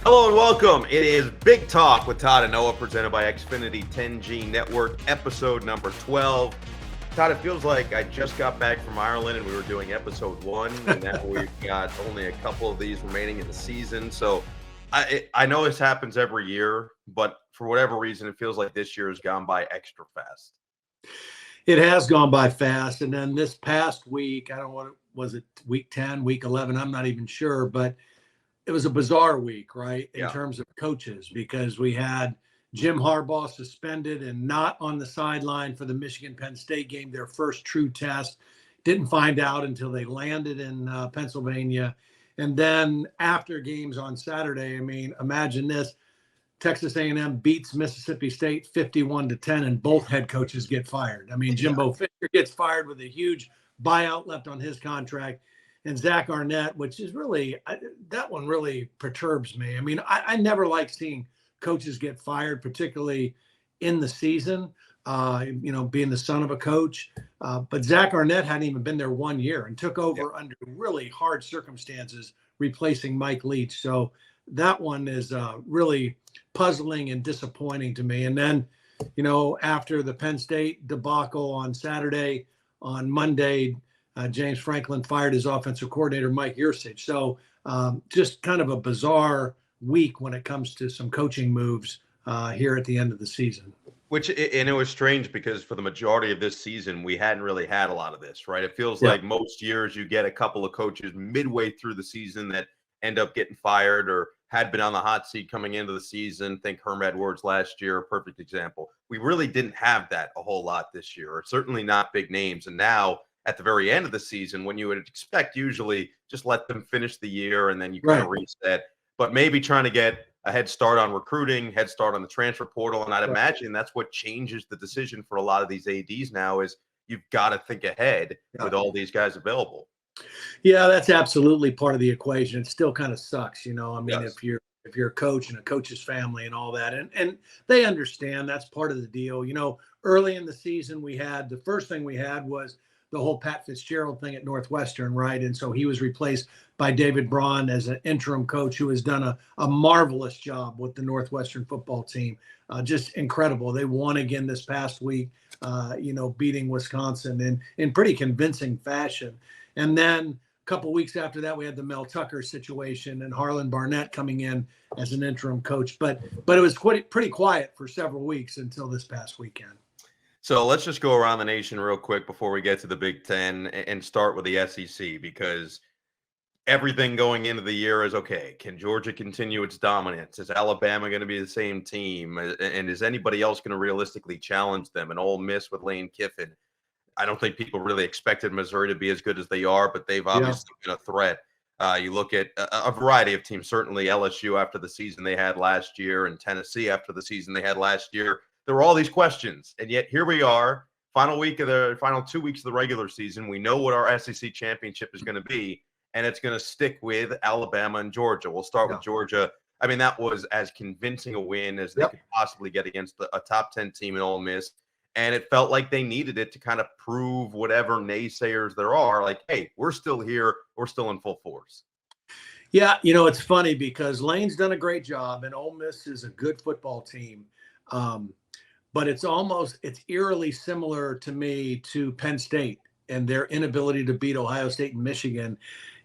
Hello and welcome. It is Big Talk with Todd and Noah, presented by Xfinity 10G Network, episode number 12. Todd, it feels like I just got back from Ireland and we were doing episode 1, and now we've got only a couple of these remaining in the season. So I know this happens every year, but for whatever reason, it feels like this year has gone by extra fast. It has gone by fast. And then this past week, I don't know what was it, week 10, week 11, I'm not even sure, but it was a bizarre week, right, in terms of coaches, because we had Jim Harbaugh suspended and not on the sideline for the Michigan-Penn State game, their first true test. Didn't find out until they landed in Pennsylvania. And then after games on Saturday, I mean, imagine this. Texas A&M beats Mississippi State 51-10, and both head coaches get fired. I mean, Jimbo Fisher gets fired with a huge buyout left on his contract. And Zach Arnett, which is really, that one really perturbs me. I mean, I never like seeing coaches get fired, particularly in the season, being the son of a coach. But Zach Arnett hadn't even been there 1 year and took over under really hard circumstances, replacing Mike Leach. So that one is really puzzling and disappointing to me. And then, after the Penn State debacle on Saturday, on Monday, James Franklin fired his offensive coordinator, Mike Yurcich. So just kind of a bizarre week when it comes to some coaching moves here at the end of the season. And it was strange because for the majority of this season, we hadn't really had a lot of this, right? It feels like most years you get a couple of coaches midway through the season that end up getting fired or had been on the hot seat coming into the season. Think Herm Edwards last year, a perfect example. We really didn't have that a whole lot this year, or certainly not big names. And now, at the very end of the season, when you would expect usually just let them finish the year and then you kind of reset, but maybe trying to get a head start on recruiting, head start on the transfer portal. And I'd imagine that's what changes the decision for a lot of these ADs now is you've got to think ahead with all these guys available. Yeah, that's absolutely part of the equation. It still kind of sucks, I mean, if you're a coach and a coach's family and all that, and they understand that's part of the deal. Early in the season, the first thing we had was the whole Pat Fitzgerald thing at Northwestern, right? And so he was replaced by David Braun as an interim coach who has done a marvelous job with the Northwestern football team. Just incredible. They won again this past week, beating Wisconsin in pretty convincing fashion. And then a couple of weeks after that, we had the Mel Tucker situation and Harlan Barnett coming in as an interim coach. But it was pretty quiet for several weeks until this past weekend. So let's just go around the nation real quick before we get to the Big Ten and start with the SEC, because everything going into the year is okay. Can Georgia continue its dominance? Is Alabama going to be the same team? And is anybody else going to realistically challenge them? And Ole Miss with Lane Kiffin. I don't think people really expected Missouri to be as good as they are, but they've obviously been a threat. You look at a variety of teams, certainly LSU after the season they had last year and Tennessee after the season they had last year. There were all these questions, and yet here we are, final 2 weeks of the regular season. We know what our SEC championship is going to be, and it's going to stick with Alabama and Georgia. We'll start with Georgia. I mean, that was as convincing a win as they could possibly get against a top 10 team in Ole Miss, and it felt like they needed it to kind of prove whatever naysayers there are, like, hey, we're still here, we're still in full force. Yeah, it's funny because Lane's done a great job, and Ole Miss is a good football team. But it's eerily similar to me to Penn State and their inability to beat Ohio State and Michigan.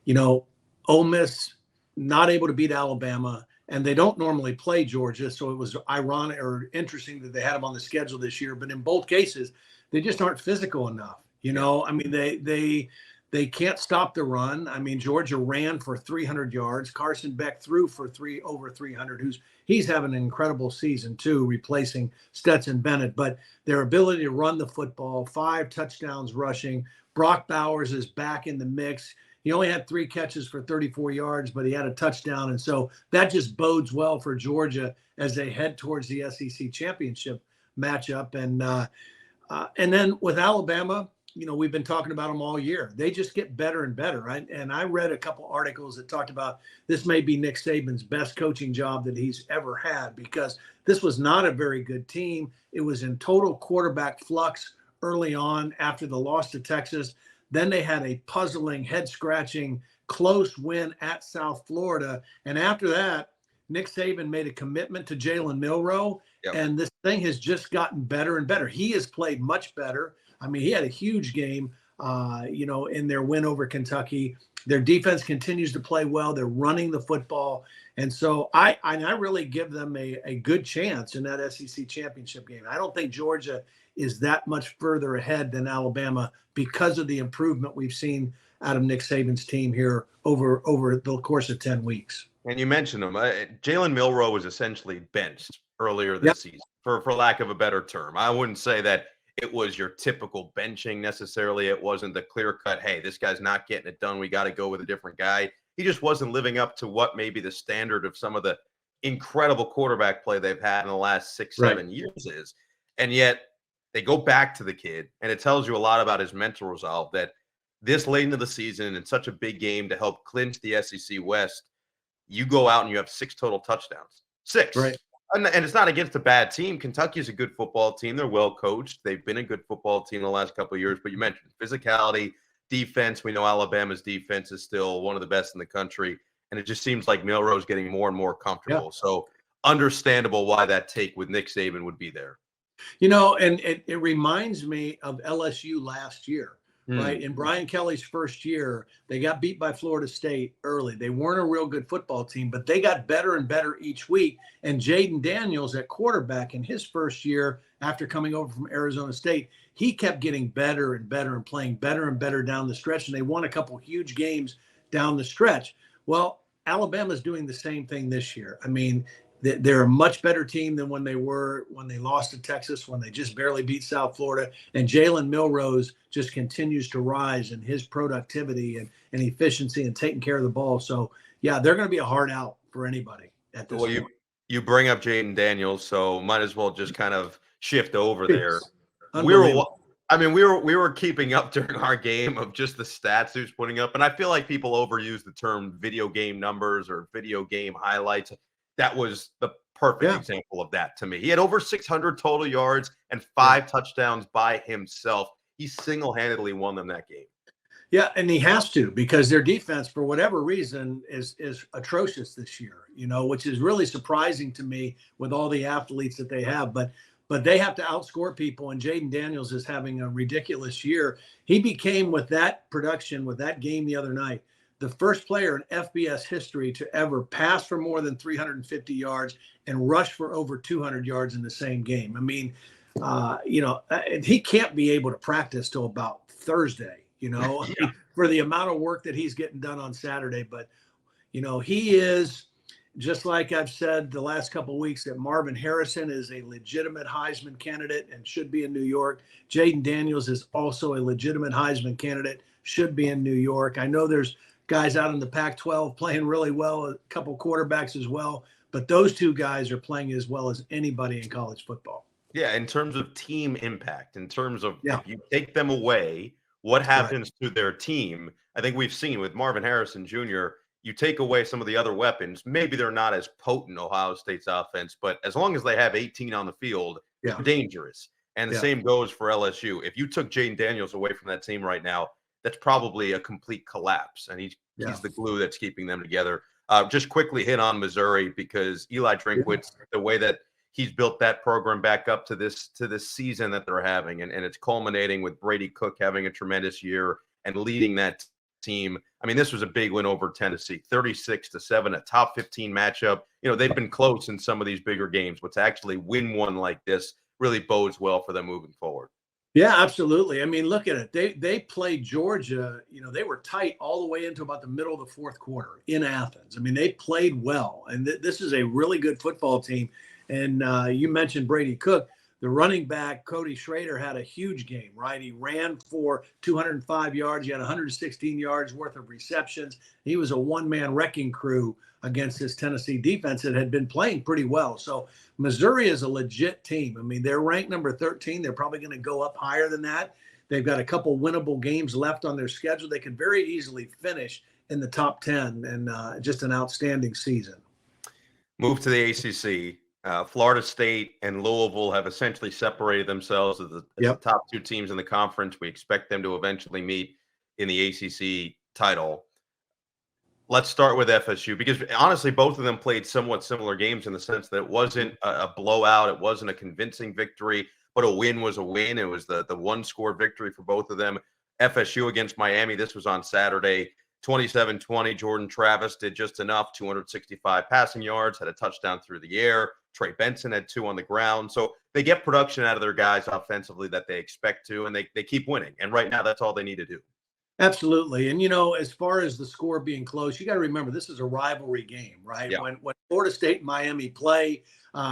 Ole Miss not able to beat Alabama, and they don't normally play Georgia. So it was ironic or interesting that they had them on the schedule this year. But in both cases, they just aren't physical enough. I mean, they can't stop the run. I mean, Georgia ran for 300 yards. Carson Beck threw for over 300. He's having an incredible season too, replacing Stetson Bennett. But their ability to run the football, 5 touchdowns rushing. Brock Bowers is back in the mix. He only had 3 catches for 34 yards, but he had a touchdown. And so that just bodes well for Georgia as they head towards the SEC championship matchup. And then with Alabama, we've been talking about them all year. They just get better and better. Right? And I read a couple articles that talked about this may be Nick Saban's best coaching job that he's ever had, because this was not a very good team. It was in total quarterback flux early on after the loss to Texas. Then they had a puzzling, head-scratching, close win at South Florida. And after that, Nick Saban made a commitment to Jalen Milroe, Yep. and this thing has just gotten better and better. He has played much better. I mean, he had a huge game, in their win over Kentucky. Their defense continues to play well. They're running the football. And so I really give them a good chance in that SEC championship game. I don't think Georgia is that much further ahead than Alabama because of the improvement we've seen out of Nick Saban's team here over the course of 10 weeks. And you mentioned him. Jalen Milroe was essentially benched earlier this season, for lack of a better term. I wouldn't say that it was your typical benching necessarily. It wasn't the clear-cut, hey, this guy's not getting it done, we got to go with a different guy. He just wasn't living up to what maybe the standard of some of the incredible quarterback play they've had in the last 6-7 years is. And yet they go back to the kid, and it tells you a lot about his mental resolve that this late into the season in such a big game to help clinch the SEC West, you go out and you have 6 total touchdowns. 6. Right. And it's not against a bad team. Kentucky is a good football team. They're well coached. They've been a good football team the last couple of years. But you mentioned physicality, defense. We know Alabama's defense is still one of the best in the country. And it just seems like Milroe's getting more and more comfortable. Yeah. So understandable why that take with Nick Saban would be there. And it reminds me of LSU last year. Right. In Brian Kelly's first year, they got beat by Florida State early. They weren't a real good football team, but they got better and better each week. And Jaden Daniels at quarterback in his first year after coming over from Arizona State, he kept getting better and better and playing better and better down the stretch. And they won a couple huge games down the stretch. Well, Alabama's doing the same thing this year. I mean, they're a much better team than when they lost to Texas, when they just barely beat South Florida. And Jalen Milroe just continues to rise in his productivity and efficiency and taking care of the ball. So, yeah, they're going to be a hard out for anybody at this point. You bring up Jaden Daniels, so might as well just kind of shift over there. We were keeping up during our game of just the stats he was putting up. And I feel like people overuse the term video game numbers or video game highlights. That was the perfect example of that to me. He had over 600 total yards and 5 touchdowns by himself. He single-handedly won them that game. Yeah, and he has to, because their defense, for whatever reason, is atrocious this year, which is really surprising to me with all the athletes that they have. But they have to outscore people, and Jaden Daniels is having a ridiculous year. He became, with that production, with that game the other night, the first player in FBS history to ever pass for more than 350 yards and rush for over 200 yards in the same game. I mean, he can't be able to practice till about Thursday, for the amount of work that he's getting done on Saturday. But, he is, just like I've said the last couple of weeks, that Marvin Harrison is a legitimate Heisman candidate and should be in New York. Jaden Daniels is also a legitimate Heisman candidate, should be in New York. I know there's guys out in the Pac-12 playing really well, a couple quarterbacks as well, but those 2 guys are playing as well as anybody in college football. Yeah, in terms of team impact, in terms of if you take them away, what happens to their team? I think we've seen with Marvin Harrison Jr., you take away some of the other weapons, maybe they're not as potent, Ohio State's offense, but as long as they have 18 on the field, they're dangerous. And the same goes for LSU. If you took Jaden Daniels away from that team right now, that's probably a complete collapse. And he's the glue that's keeping them together. Just quickly hit on Missouri, because Eli Drinkwitz, the way that he's built that program back up to this season that they're having, and it's culminating with Brady Cook having a tremendous year and leading that team. I mean, this was a big win over Tennessee, 36-7, a top 15 matchup. They've been close in some of these bigger games, but to actually win one like this really bodes well for them moving forward. Yeah, absolutely. I mean, look at it. They played Georgia. They were tight all the way into about the middle of the 4th quarter in Athens. I mean, they played well, and this is a really good football team. And you mentioned Brady Cook. The running back, Cody Schrader, had a huge game, right? He ran for 205 yards. He had 116 yards worth of receptions. He was a one-man wrecking crew against this Tennessee defense that had been playing pretty well. So Missouri is a legit team. I mean, they're ranked number 13. They're probably going to go up higher than that. They've got a couple winnable games left on their schedule. They could very easily finish in the top 10, and just an outstanding season. Move to the ACC. Florida State and Louisville have essentially separated themselves as the top 2 teams in the conference. We expect them to eventually meet in the ACC title. Let's start with FSU because honestly, both of them played somewhat similar games in the sense that it wasn't a blowout. It wasn't a convincing victory, but a win was a win. It was the one-score victory for both of them. FSU against Miami, this was on Saturday, 27-20. Jordan Travis did just enough, 265 passing yards, had a touchdown through the air. Trey Benson had 2 on the ground. So they get production out of their guys offensively that they expect to, and they keep winning. And right now, that's all they need to do. Absolutely. And, as far as the score being close, you got to remember this is a rivalry game, right? Yeah. When Florida State and Miami play,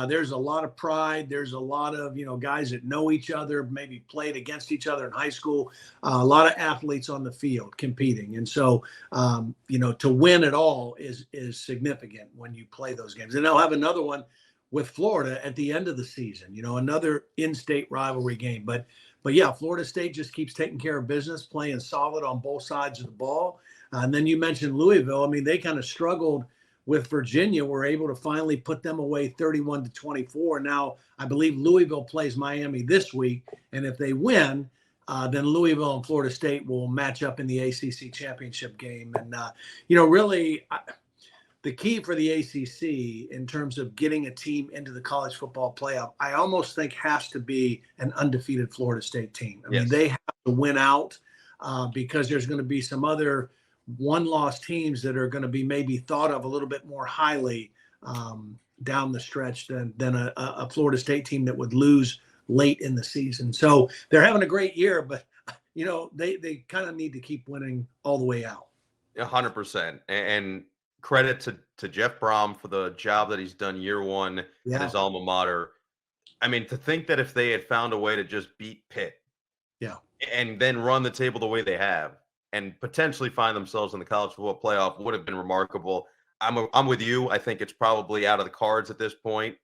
there's a lot of pride. There's a lot of, guys that know each other, maybe played against each other in high school, a lot of athletes on the field competing. And so, to win it all is significant when you play those games. And they'll have another one with Florida at the end of the season, another in-state rivalry game. But yeah, Florida State just keeps taking care of business, playing solid on both sides of the ball. And then you mentioned Louisville. I mean, they kind of struggled with Virginia. We're able to finally put them away 31-24. Now, I believe Louisville plays Miami this week. And if they win, then Louisville and Florida State will match up in the ACC championship game. And, really, the key for the ACC in terms of getting a team into the college football playoff, I almost think has to be an undefeated Florida State team. I mean, they have to win out because there's going to be some other one-loss teams that are going to be maybe thought of a little bit more highly down the stretch than a Florida State team that would lose late in the season. So they're having a great year, but, they kind of need to keep winning all the way out. 100%. And credit to Jeff Brom for the job that he's done year one at his alma mater. I mean, to think that if they had found a way to just beat Pitt and then run the table the way they have and potentially find themselves in the college football playoff would have been remarkable. I'm with you. I think it's probably out of the cards at this point,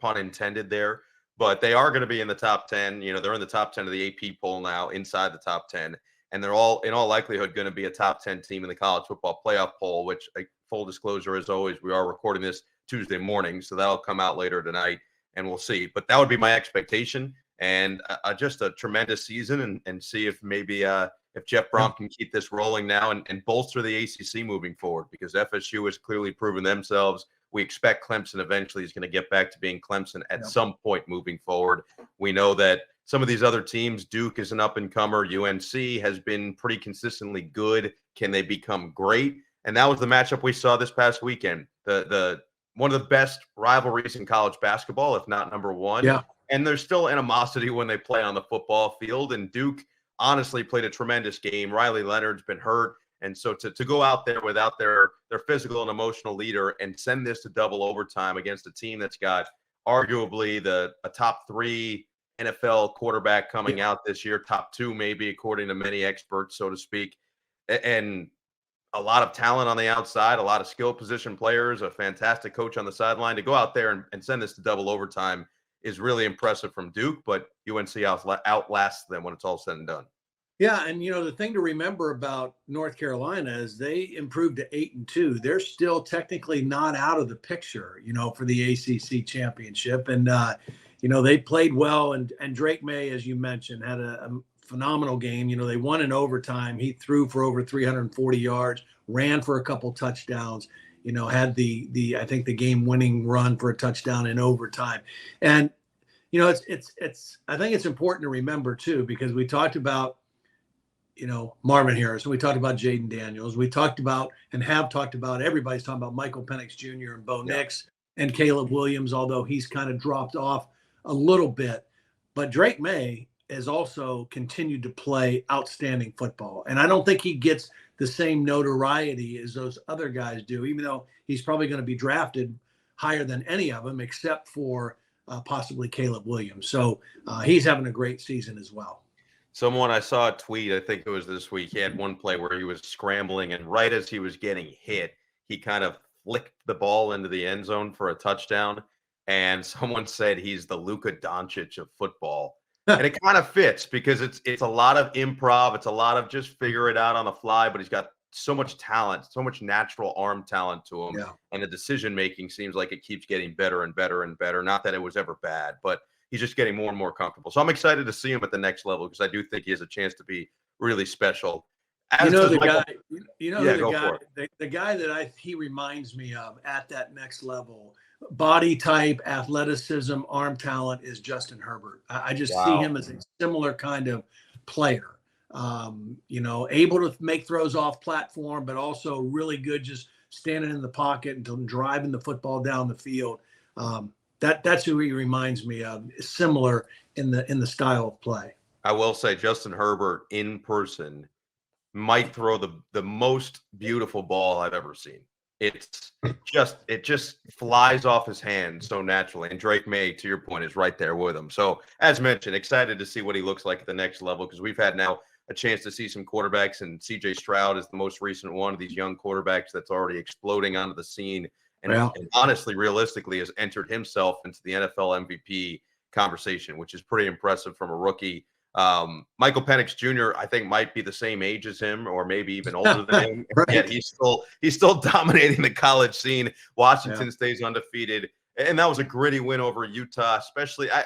pun intended there, but they are going to be in the top 10. They're in the top 10 of the AP poll now, inside the top 10. And they're all, in all likelihood, going to be a top 10 team in the college football playoff poll, which, full disclosure, as always, we are recording this Tuesday morning, so that'll come out later tonight, and we'll see. But that would be my expectation, and just a tremendous season, and see if maybe if Jeff Brom can keep this rolling now and bolster the ACC moving forward, because FSU has clearly proven themselves. We expect Clemson eventually is going to get back to being Clemson at some point moving forward. We know that some of these other teams, Duke is an up-and-comer. UNC has been pretty consistently good. Can they become great? And that was the matchup we saw this past weekend. The one of the best rivalries in college basketball, if not number one. Yeah. And there's still animosity when they play on the football field. And Duke honestly played a tremendous game. Riley Leonard's been hurt. And so to go out there without their physical and emotional leader and send this to double overtime against a team that's got arguably a top 3 NFL quarterback coming out this year, top 2 maybe, according to many experts, so to speak, and a lot of talent on the outside, a lot of skill position players, a fantastic coach on the sideline. To go out there and send this to double overtime is really impressive from Duke, but UNC outlasts them when it's all said and done. Yeah, and the thing to remember about North Carolina is they improved to 8-2. They're still technically not out of the picture, for the ACC championship. And they played well, and Drake Maye, as you mentioned, had a phenomenal game. They won in overtime. He threw for over 340 yards, ran for a couple touchdowns, had the I think the game-winning run for a touchdown in overtime. And it's I think it's important to remember too, because we talked about Marvin Harrison. We talked about Jaden Daniels. We talked about and have talked about, everybody's talking about Michael Penix Jr. and Bo Nix and Caleb Williams, although he's kind of dropped off a little bit. But Drake Maye has also continued to play outstanding football. And I don't think he gets the same notoriety as those other guys do, even though he's probably going to be drafted higher than any of them, except for possibly Caleb Williams. So he's having a great season as well. Someone, I saw a tweet, I think it was this week, he had one play where he was scrambling, and right as he was getting hit, he kind of flicked the ball into the end zone for a touchdown. And someone said he's the Luka Doncic of football. And it kind of fits because it's a lot of improv. It's a lot of just figure it out on the fly, but he's got so much talent, so much natural arm talent to him. Yeah. And the decision-making seems like it keeps getting better and better and better. Not that it was ever bad, but he's just getting more and more comfortable. So I'm excited to see him at the next level because I do think he has a chance to be really special. As does Michael. The guy that he reminds me of at that next level, body type, athleticism, arm talent, is Justin Herbert. I just see him as a similar kind of player. Able to make throws off platform, but also really good just standing in the pocket and driving the football down the field. That's who he reminds me of, similar in the style of play. I will say Justin Herbert in person might throw the most beautiful ball I've ever seen. It just flies off his hand so naturally. And Drake Maye, to your point, is right there with him. So as mentioned, excited to see what he looks like at the next level, because we've had now a chance to see some quarterbacks, and CJ Stroud is the most recent one of these young quarterbacks that's already exploding onto the scene. And honestly, realistically, has entered himself into the NFL MVP conversation, which is pretty impressive from a rookie. Michael Penix Jr., I think, might be the same age as him, or maybe even older than him. Right. Yet he's still dominating the college scene. Washington stays undefeated, and that was a gritty win over Utah. Especially, I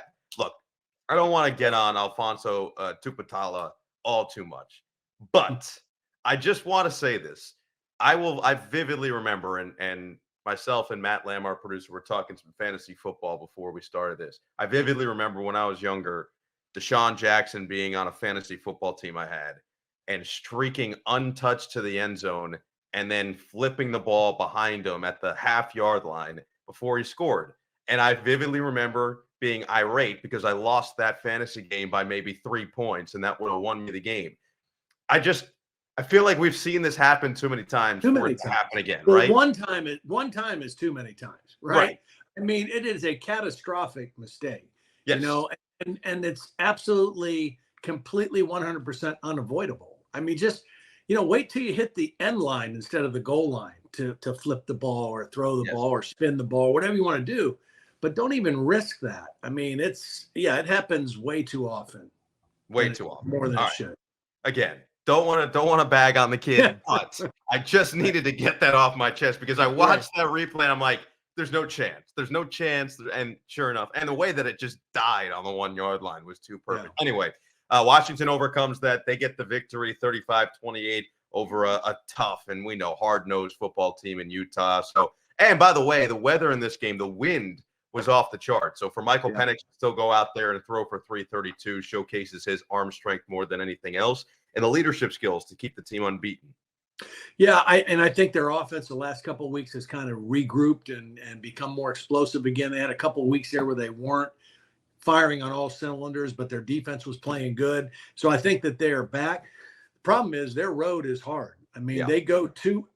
don't want to get on Alfonso Tupatala all too much, but I just want to say this. I vividly remember, and myself and Matt Lamb, our producer, were talking some fantasy football before we started this. I vividly remember when I was younger, Deshaun Jackson being on a fantasy football team I had and streaking untouched to the end zone and then flipping the ball behind him at the half-yard line before he scored. And I vividly remember being irate because I lost that fantasy game by maybe 3 points, and that would have won me the game. I feel like we've seen this happen too many times for it to happen again, right? One time is too many times, right? I mean, it is a catastrophic mistake. Yes. And it's absolutely, completely 100% unavoidable. I mean, just, wait till you hit the end line instead of the goal line to flip the ball or throw the ball or spin the ball, whatever you want to do. But don't even risk that. I mean, it happens way too often. Way too often. More than it should. Again, don't want to bag on the kid, but I just needed to get that off my chest because I watched that replay and I'm like, there's no chance. There's no chance. And sure enough, and the way that it just died on the 1 yard line was too perfect. Yeah. Anyway, Washington overcomes that. They get the victory 35-28 over a tough and we know hard-nosed football team in Utah. So, and by the way, the weather in this game, the wind was off the chart. So for Michael Penix to still go out there and throw for 332 showcases his arm strength more than anything else and the leadership skills to keep the team unbeaten. Yeah, I think their offense the last couple of weeks has kind of regrouped and become more explosive again. They had a couple of weeks there where they weren't firing on all cylinders, but their defense was playing good. So I think that they are back. The problem is their road is hard. I mean, they go to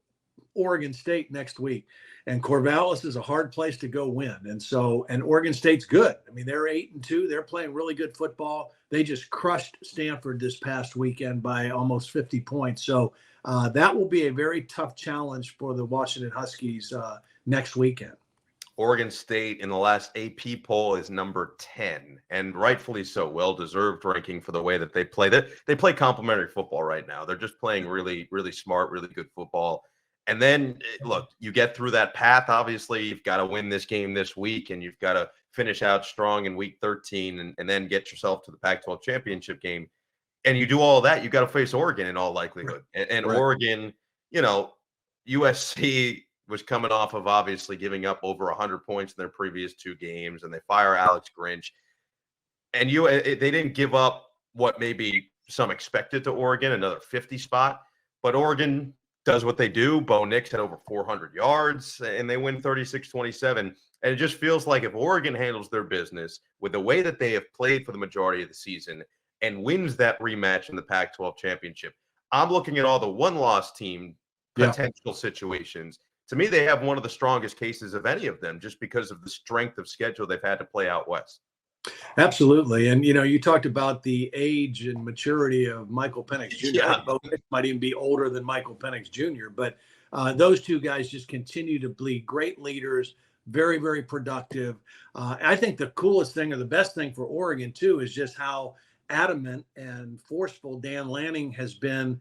Oregon State next week, and Corvallis is a hard place to go win. And Oregon State's good. I mean, they're 8-2. They're playing really good football. They just crushed Stanford this past weekend by almost 50 points. So that will be a very tough challenge for the Washington Huskies next weekend. Oregon State in the last AP poll is number 10, and rightfully so. Well-deserved ranking for the way that they play. They play complementary football right now. They're just playing really, really smart, really good football. And then, look, you get through that path. Obviously, you've got to win this game this week, and you've got to finish out strong in week 13 and then get yourself to the Pac-12 championship game. And you do all of that, you got to face Oregon in all likelihood. And Oregon, USC was coming off of obviously giving up over 100 points in their previous 2 games, and they fire Alex Grinch. And they didn't give up what maybe some expected to Oregon, another 50 spot. But Oregon does what they do. Bo Nix had over 400 yards, and they win 36-27. And it just feels like if Oregon handles their business with the way that they have played for the majority of the season and wins that rematch in the Pac-12 championship, I'm looking at all the one-loss team potential situations. To me, they have one of the strongest cases of any of them just because of the strength of schedule they've had to play out west. Absolutely. And, you talked about the age and maturity of Michael Penix Jr. Yeah. Bo Nix might even be older than Michael Penix Jr., but those two guys just continue to be great leaders, very, very productive. I think the coolest thing or the best thing for Oregon, too, is just how adamant and forceful Dan Lanning has been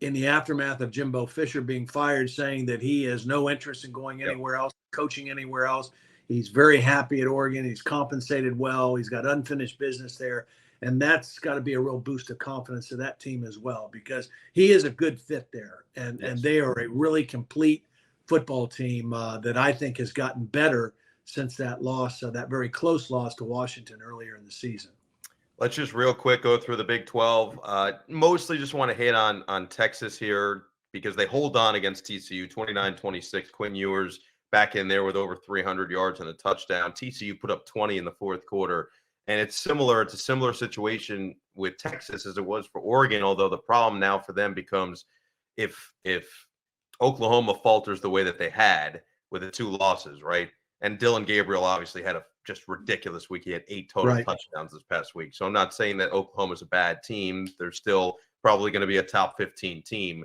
in the aftermath of Jimbo Fisher being fired, saying that he has no interest in going anywhere else, coaching anywhere else. He's very happy at Oregon. He's compensated well. He's got unfinished business there. And that's got to be a real boost of confidence to that team as well, because he is a good fit there. And they are a really complete football team that I think has gotten better since that loss, that very close loss to Washington earlier in the season. Let's just real quick go through the Big 12. Mostly just want to hit on Texas here because they hold on against TCU 29-26. Quinn Ewers back in there with over 300 yards and a touchdown. TCU put up 20 in the fourth quarter. And it's similar. It's a similar situation with Texas as it was for Oregon, although the problem now for them becomes if Oklahoma falters the way that they had with the 2 losses, right? And Dylan Gabriel obviously had a just ridiculous week. He had 8 total touchdowns this past week. So I'm not saying that Oklahoma's a bad team. They're still probably going to be a top 15 team,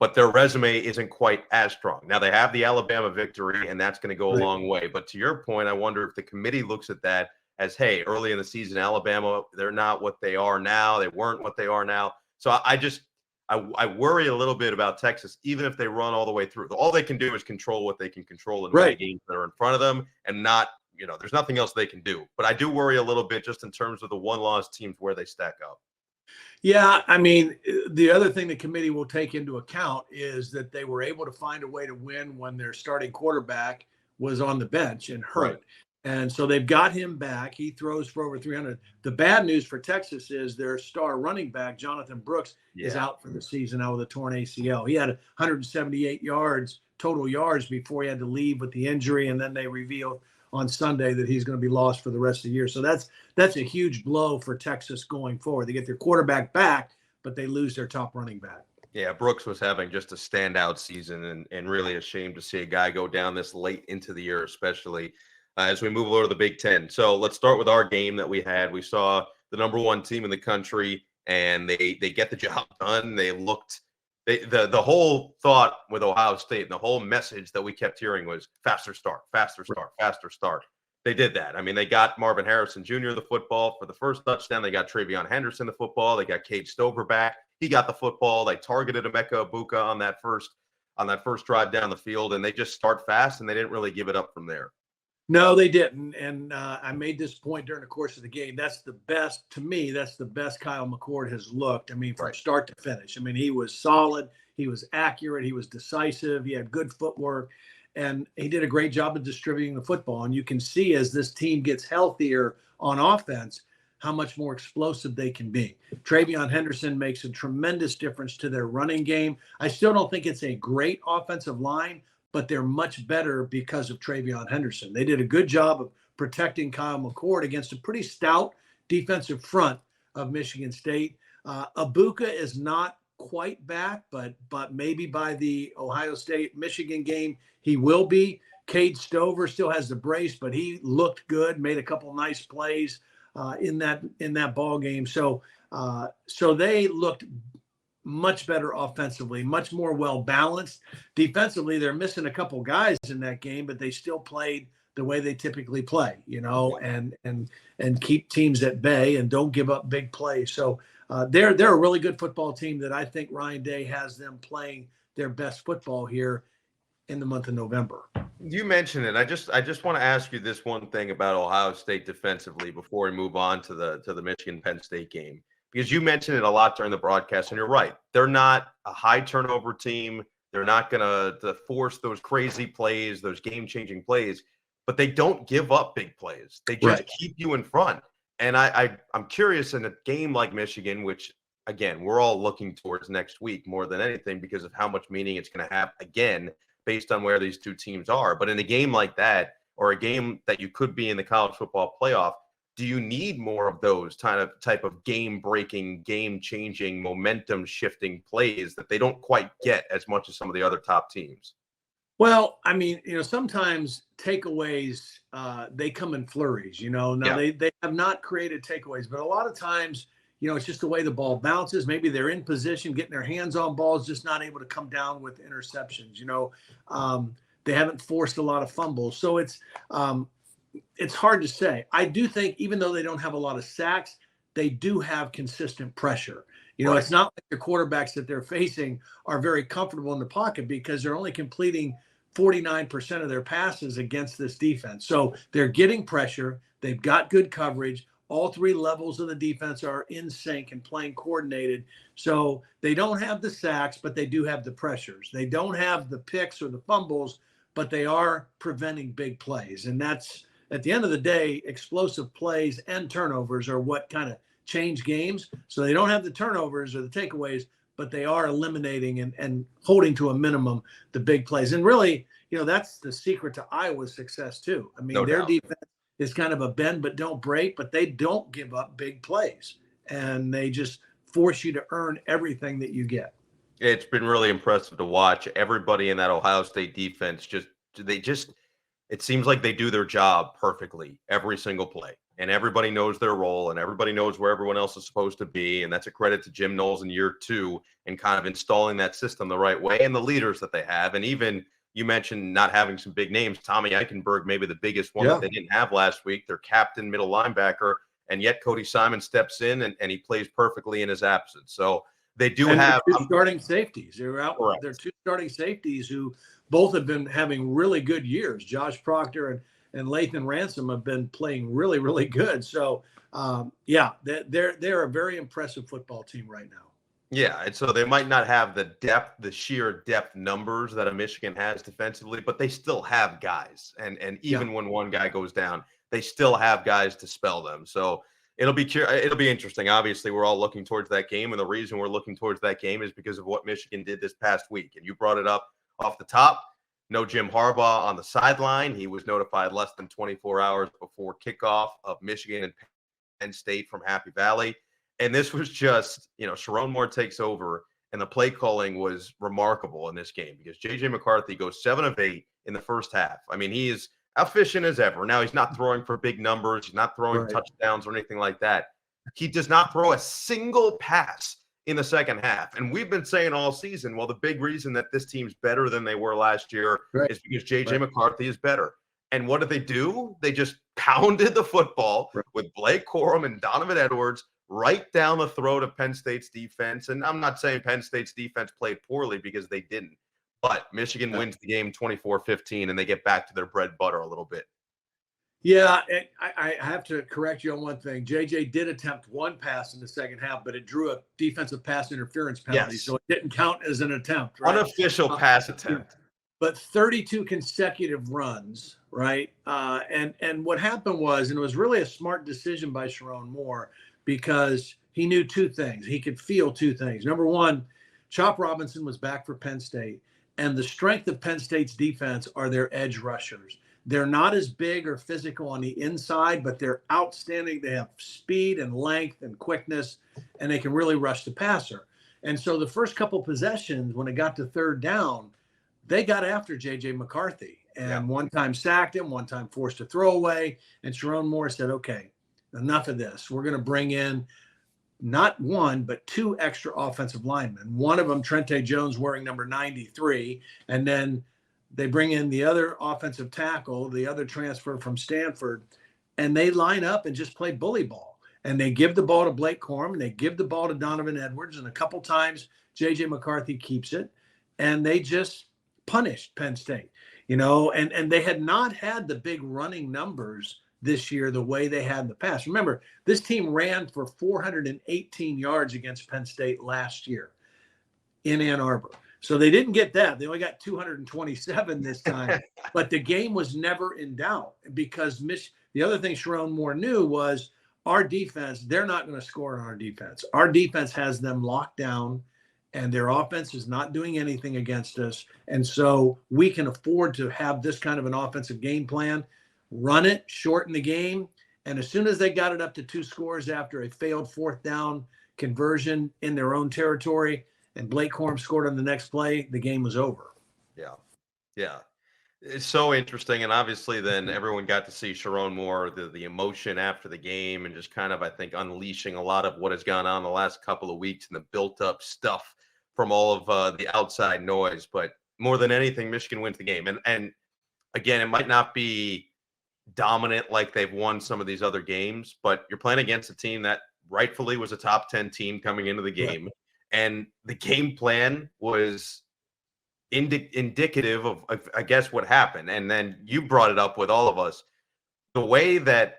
but their resume isn't quite as strong. Now they have the Alabama victory, and that's going to go a long way. But to your point, I wonder if the committee looks at that as, hey, early in the season, Alabama, they're not what they are now. They weren't what they are now. So I worry a little bit about Texas, even if they run all the way through. All they can do is control what they can control in the games that are in front of them, and not, there's nothing else they can do. But I do worry a little bit just in terms of the one-loss teams where they stack up. Yeah, I mean, the other thing the committee will take into account is that they were able to find a way to win when their starting quarterback was on the bench and hurt. Right. And so they've got him back. He throws for over 300. The bad news for Texas is their star running back, Jonathan Brooks, is out for the season out with a torn ACL. He had 178 total yards before he had to leave with the injury, and then they revealed on Sunday that he's going to be lost for the rest of the year. So that's a huge blow for Texas going forward. They get their quarterback back, but they lose their top running back. Yeah, Brooks was having just a standout season, and really a shame to see a guy go down this late into the year, especially as we move over to the Big Ten. So let's start with our game that we had. We saw the number 1 team in the country, and they get the job done. They looked the whole thought with Ohio State and the whole message that we kept hearing was faster start, faster start, faster start. They did that. I mean, they got Marvin Harrison Jr. the football for the first touchdown. They got Travion Henderson the football. They got Cade Stover back. He got the football. They targeted Emeka Egbuka on that first drive down the field, and they just start fast, and they didn't really give it up from there. No, they didn't. And I made this point during the course of the game. That's the best, to me, that's the best Kyle McCord has looked. I mean, from start to finish. I mean, he was solid. He was accurate. He was decisive. He had good footwork. And he did a great job of distributing the football. And you can see as this team gets healthier on offense, how much more explosive they can be. Travion Henderson makes a tremendous difference to their running game. I still don't think it's a great offensive line, but they're much better because of Travion Henderson. They did a good job of protecting Kyle McCord against a pretty stout defensive front of Michigan State. Egbuka is not quite back, but maybe by the Ohio State-Michigan game, he will be. Cade Stover still has the brace, but he looked good, made a couple nice plays in that ball game. So they looked much better offensively, much more well-balanced. Defensively, they're missing a couple guys in that game, but they still played the way they typically play, and keep teams at bay and don't give up big plays. So they're a really good football team that I think Ryan Day has them playing their best football here in the month of November. You mentioned it. I just want to ask you this one thing about Ohio State defensively before we move on to the Michigan Penn State game. Because you mentioned it a lot during the broadcast, and you're right. They're not a high turnover team. They're not going to force those crazy plays, those game-changing plays, but they don't give up big plays. They just keep you in front. And I'm curious in a game like Michigan, which, again, we're all looking towards next week more than anything because of how much meaning it's going to have, again, based on where these two teams are. But in a game like that, or a game that you could be in the college football playoff, do you need more of those type of game-breaking, game-changing, momentum-shifting plays that they don't quite get as much as some of the other top teams? Well, I mean, sometimes takeaways, they come in flurries, Now they have not created takeaways, but a lot of times, it's just the way the ball bounces. Maybe they're in position, getting their hands on balls, just not able to come down with interceptions. They haven't forced a lot of fumbles. So it's hard to say. I do think even though they don't have a lot of sacks, they do have consistent pressure. It's not like the quarterbacks that they're facing are very comfortable in the pocket because they're only completing 49% of their passes against this defense. So they're getting pressure. They've got good coverage. All three levels of the defense are in sync and playing coordinated. So they don't have the sacks, but they do have the pressures. They don't have the picks or the fumbles, but they are preventing big plays. And that's, at the end of the day, explosive plays and turnovers are what kind of change games. So they don't have the turnovers or the takeaways, but they are eliminating and holding to a minimum the big plays. And really, that's the secret to Iowa's success too. I mean, No their doubt. defense is kind of a bend but don't break, but they don't give up big plays. And they just force you to earn everything that you get. It's been really impressive to watch. Everybody in that Ohio State defense it seems like they do their job perfectly every single play. And everybody knows their role and everybody knows where everyone else is supposed to be. And that's a credit to Jim Knowles in year 2 and kind of installing that system the right way and the leaders that they have. And even you mentioned not having some big names. Tommy Eichenberg, maybe the biggest one that they didn't have last week, their captain, middle linebacker. And yet Cody Simon steps in and he plays perfectly in his absence. So they do have two starting safeties. They're out. Correct. They're two starting safeties who both have been having really good years. Josh Proctor and Lathan Ransom have been playing really, really good. So, they're a very impressive football team right now. Yeah, and so they might not have the depth, the sheer depth numbers that a Michigan has defensively, but they still have guys. And even when one guy goes down, they still have guys to spell them. So it'll be interesting. Obviously, we're all looking towards that game, and the reason we're looking towards that game is because of what Michigan did this past week. And you brought it up off the top. No Jim Harbaugh on the sideline. He was notified less than 24 hours before kickoff of Michigan and Penn State from Happy Valley. And this was just, Sharon Moore takes over, and the play calling was remarkable in this game because J.J. McCarthy goes 7 of 8 in the first half. I mean, he is efficient as ever. Now, he's not throwing for big numbers. He's not throwing touchdowns or anything like that. He does not throw a single pass in the second half. And we've been saying all season, well, the big reason that this team's better than they were last year is because J.J. McCarthy is better. And what did they do? They just pounded the football with Blake Corum and Donovan Edwards right down the throat of Penn State's defense. And I'm not saying Penn State's defense played poorly because they didn't. But Michigan wins the game 24-15, and they get back to their bread and butter a little bit. Yeah, I have to correct you on one thing. JJ did attempt one pass in the second half, but it drew a defensive pass interference penalty, so it didn't count as an attempt. Right? Unofficial pass attempt. But 32 consecutive runs, right? And what happened was, and it was really a smart decision by Sharon Moore because he knew two things. He could feel two things. Number one, Chop Robinson was back for Penn State, and the strength of Penn State's defense are their edge rushers. They're not as big or physical on the inside, but they're outstanding. They have speed and length and quickness, and they can really rush the passer. And so the first couple possessions, when it got to third down, they got after J.J. McCarthy and one time sacked him, one time forced a throwaway. And Sharon Moore said, okay, enough of this. We're going to bring in not one, but two extra offensive linemen. One of them, Trente Jones, wearing number 93. And then they bring in the other offensive tackle, the other transfer from Stanford, and they line up and just play bully ball. And they give the ball to Blake Corum, and they give the ball to Donovan Edwards. And a couple times, J.J. McCarthy keeps it. And they just punished Penn State, and they had not had the big running numbers this year the way they had in the past. Remember, this team ran for 418 yards against Penn State last year in Ann Arbor. So they didn't get that. They only got 227 this time. But the game was never in doubt because the other thing Sharon Moore knew was our defense, they're not going to score on our defense. Our defense has them locked down, and their offense is not doing anything against us. And so we can afford to have this kind of an offensive game plan, run it, shorten the game. And as soon as they got it up to 2 scores after a failed fourth down conversion in their own territory, and Blake Corum scored on the next play, the game was over. Yeah. It's so interesting. And obviously then everyone got to see Sharon Moore, the emotion after the game, and just kind of, I think, unleashing a lot of what has gone on the last couple of weeks and the built up stuff from all of the outside noise. But more than anything, Michigan wins the game. And again, it might not be dominant like they've won some of these other games, but you're playing against a team that rightfully was a top 10 team coming into the game. And the game plan was indicative of, I guess, what happened. And then you brought it up with all of us. The way that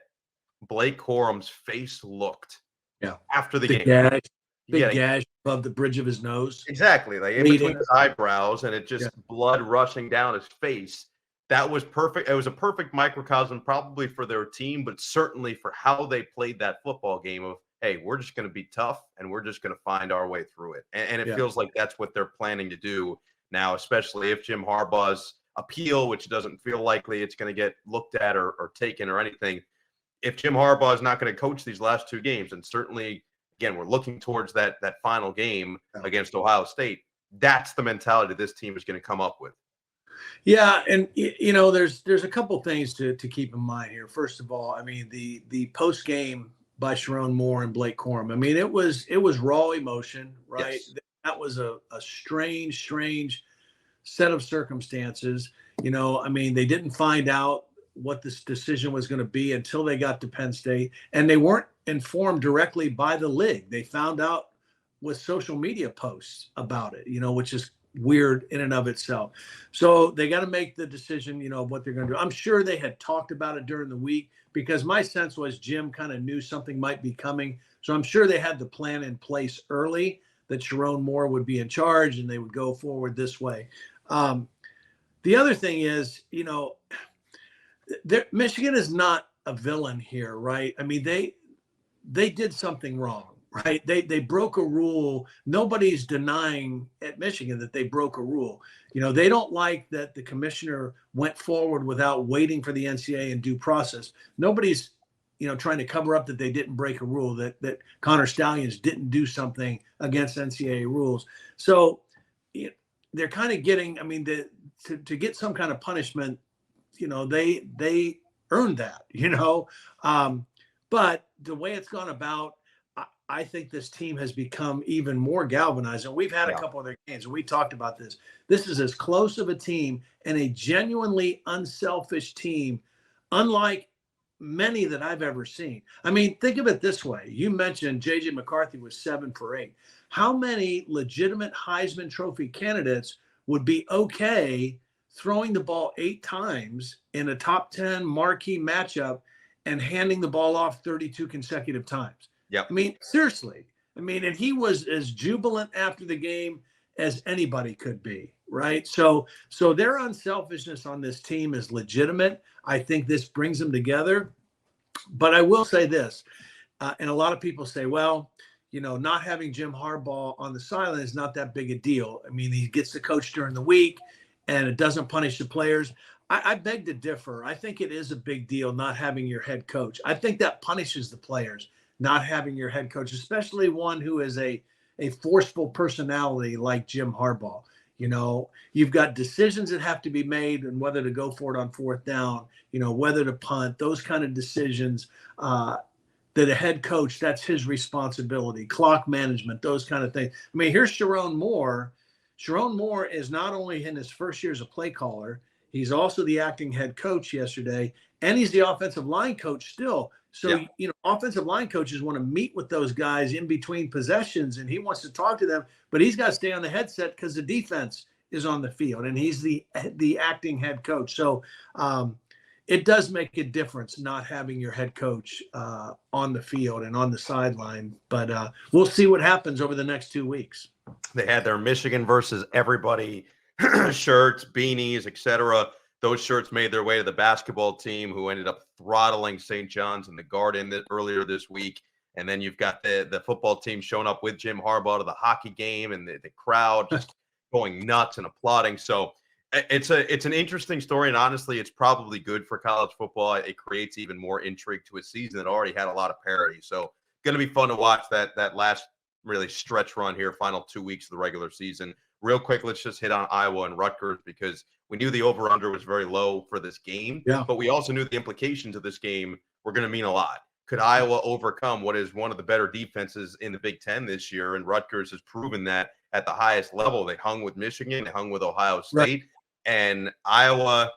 Blake Corum's face looked Yeah. after the Big game. gash, big gash above the bridge of his nose. Exactly, like in between his eyebrows, and it just blood rushing down his face. That was perfect. It was a perfect microcosm, probably for their team, but certainly for how they played that football game of, hey, we're just going to be tough and we're just going to find our way through it. And it feels like that's what they're planning to do now, especially if Jim Harbaugh's appeal, which doesn't feel likely it's going to get looked at or taken or anything. If Jim Harbaugh is not going to coach these last two games, and certainly, again, we're looking towards that final game against Ohio State, that's the mentality this team is going to come up with. Yeah, and there's a couple things to keep in mind here. First of all, I mean the post game by Sharon Moore and Blake Corum. I mean it was raw emotion, right? Yes. That was a strange set of circumstances. I mean they didn't find out what this decision was going to be until they got to Penn State, and they weren't informed directly by the league. They found out with social media posts about it, which is weird in and of itself. So they got to make the decision, of what they're going to do. I'm sure they had talked about it during the week, because my sense was Jim kind of knew something might be coming. So I'm sure they had the plan in place early that Sharon Moore would be in charge and they would go forward this way. The other thing is, Michigan is not a villain here, right? I mean, they did something wrong. Right. They broke a rule. Nobody's denying at Michigan that they broke a rule. They don't like that the commissioner went forward without waiting for the NCAA and due process. Nobody's, trying to cover up that they didn't break a rule, that Connor Stallions didn't do something against NCAA rules. So they're kind of getting, I mean, to get some kind of punishment, they earned that, but the way it's gone about, I think this team has become even more galvanized. And we've had a couple of their games, and we talked about this. This is as close of a team and a genuinely unselfish team, unlike many that I've ever seen. I mean, think of it this way. You mentioned J.J. McCarthy was 7 for 8. How many legitimate Heisman Trophy candidates would be okay throwing the ball 8 times in a top 10 marquee matchup and handing the ball off 32 consecutive times? Yeah. I mean, seriously. I mean, and he was as jubilant after the game as anybody could be, right? So their unselfishness on this team is legitimate. I think this brings them together. But I will say this, and a lot of people say, well, not having Jim Harbaugh on the sideline is not that big a deal. I mean, he gets to coach during the week, and it doesn't punish the players. I beg to differ. I think it is a big deal not having your head coach. I think that punishes the players, not having your head coach, especially one who is a forceful personality like Jim Harbaugh. You've got decisions that have to be made, and whether to go for it on 4th down, whether to punt, those kind of decisions that a head coach, that's his responsibility, clock management, those kind of things. I mean, here's Sharon Moore. Sharon Moore is not only in his first year as a play caller, he's also the acting head coach yesterday, and he's the offensive line coach still. So, offensive line coaches want to meet with those guys in between possessions, and he wants to talk to them, but he's got to stay on the headset because the defense is on the field, and he's the acting head coach. So it does make a difference not having your head coach on the field and on the sideline, but we'll see what happens over the next 2 weeks. They had their Michigan versus everybody shirts, beanies, etc. Those shirts made their way to the basketball team, who ended up throttling St. John's in the Garden earlier this week. And then you've got the football team showing up with Jim Harbaugh to the hockey game, and the crowd just going nuts and applauding. So it's an interesting story, and honestly, it's probably good for college football. It creates even more intrigue to a season that already had a lot of parity. So going to be fun to watch that last really stretch run here, final 2 weeks of the regular season. Real quick, let's just hit on Iowa and Rutgers, because we knew the over-under was very low for this game, but we also knew the implications of this game were going to mean a lot. Could Iowa overcome what is one of the better defenses in the Big Ten this year? And Rutgers has proven that at the highest level. They hung with Michigan, they hung with Ohio State, and Iowa,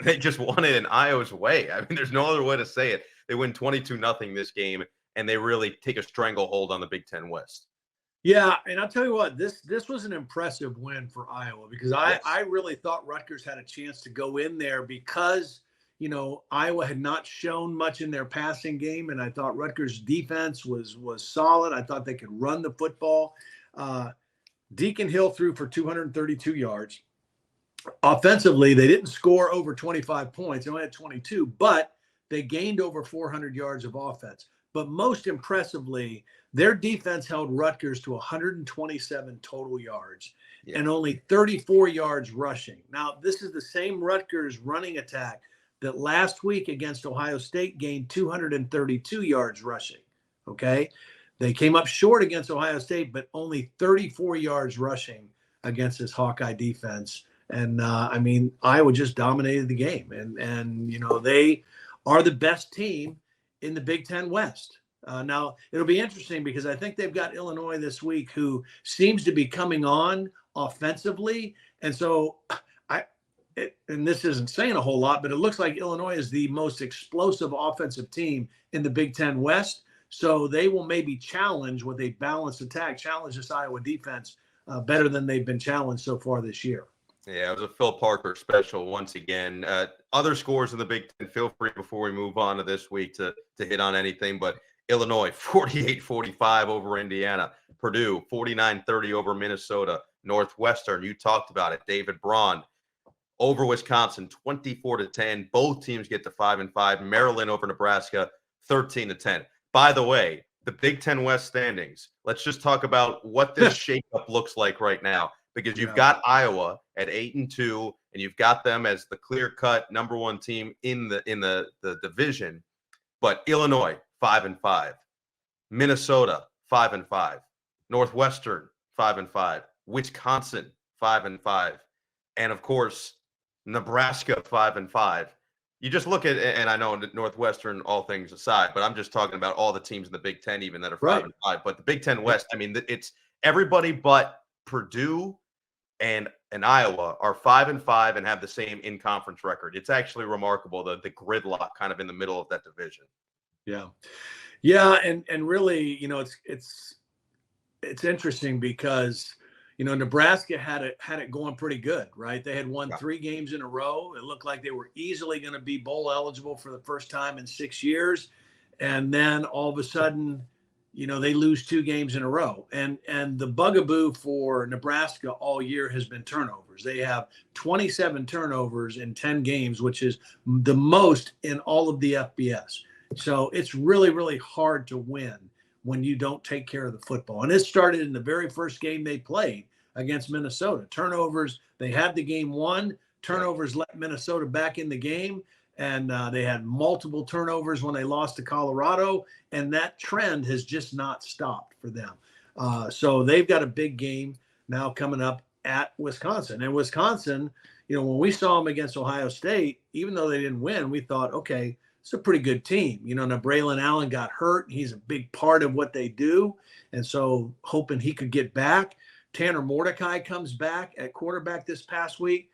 they just won it in Iowa's way. I mean, there's no other way to say it. They win 22-0 this game, and they really take a stranglehold on the Big Ten West. Yeah, and I'll tell you what, this was an impressive win for Iowa, because I really thought Rutgers had a chance to go in there because, Iowa had not shown much in their passing game, and I thought Rutgers' defense was solid. I thought they could run the football. Deacon Hill threw for 232 yards. Offensively, they didn't score over 25 points. They only had 22, but they gained over 400 yards of offense. But most impressively, their defense held Rutgers to 127 total yards and only 34 yards rushing. Now, this is the same Rutgers running attack that last week against Ohio State gained 232 yards rushing. Okay. They came up short against Ohio State, but only 34 yards rushing against this Hawkeye defense. And Iowa just dominated the game, and they are the best team in the Big Ten West. Now it'll be interesting because I think they've got Illinois this week, who seems to be coming on offensively, and so and this isn't saying a whole lot, but it looks like Illinois is the most explosive offensive team in the Big Ten West. So they will maybe challenge with a balanced attack, challenge this Iowa defense better than they've been challenged so far this year. Yeah, it was a Phil Parker special once again. Other scores in the Big Ten, feel free before we move on to this week to hit on anything. But Illinois, 48-45 over Indiana. Purdue, 49-30 over Minnesota. Northwestern, you talked about it. David Braun over Wisconsin, 24-10. Both teams get to 5-5. Maryland over Nebraska, 13-10. By the way, the Big Ten West standings, let's just talk about what this shakeup looks like right now. Because you've got Iowa at 8-2, and you've got them as the clear-cut number one team in the division. But Illinois 5-5, Minnesota 5-5, Northwestern 5-5, Wisconsin 5-5, and of course Nebraska 5-5. You just look at, and I know Northwestern, all things aside, but I'm just talking about all the teams in the Big Ten, even that are 5-5. But the Big Ten West, I mean, it's everybody but Purdue and Iowa are 5-5 and have the same in-conference record. It's actually remarkable, the gridlock kind of in the middle of that division. Yeah, and really, it's interesting because Nebraska had it going pretty good, right? They had won 3 games in a row. It looked like they were easily going to be bowl eligible for the first time in 6 years, and then all of a sudden, they lose 2 games in a row. And the bugaboo for Nebraska all year has been turnovers. They have 27 turnovers in 10 games, which is the most in all of the FBS. So it's really, really hard to win when you don't take care of the football. And it started in the very first game they played against Minnesota. Turnovers, they had the game won. Turnovers let Minnesota back in the game. And they had multiple turnovers when they lost to Colorado, and that trend has just not stopped for them. So they've got a big game now coming up at Wisconsin. And Wisconsin, when we saw them against Ohio State, even though they didn't win, we thought, okay, it's a pretty good team. Now Braylon Allen got hurt. He's a big part of what they do. And so hoping he could get back. Tanner Mordecai comes back at quarterback this past week.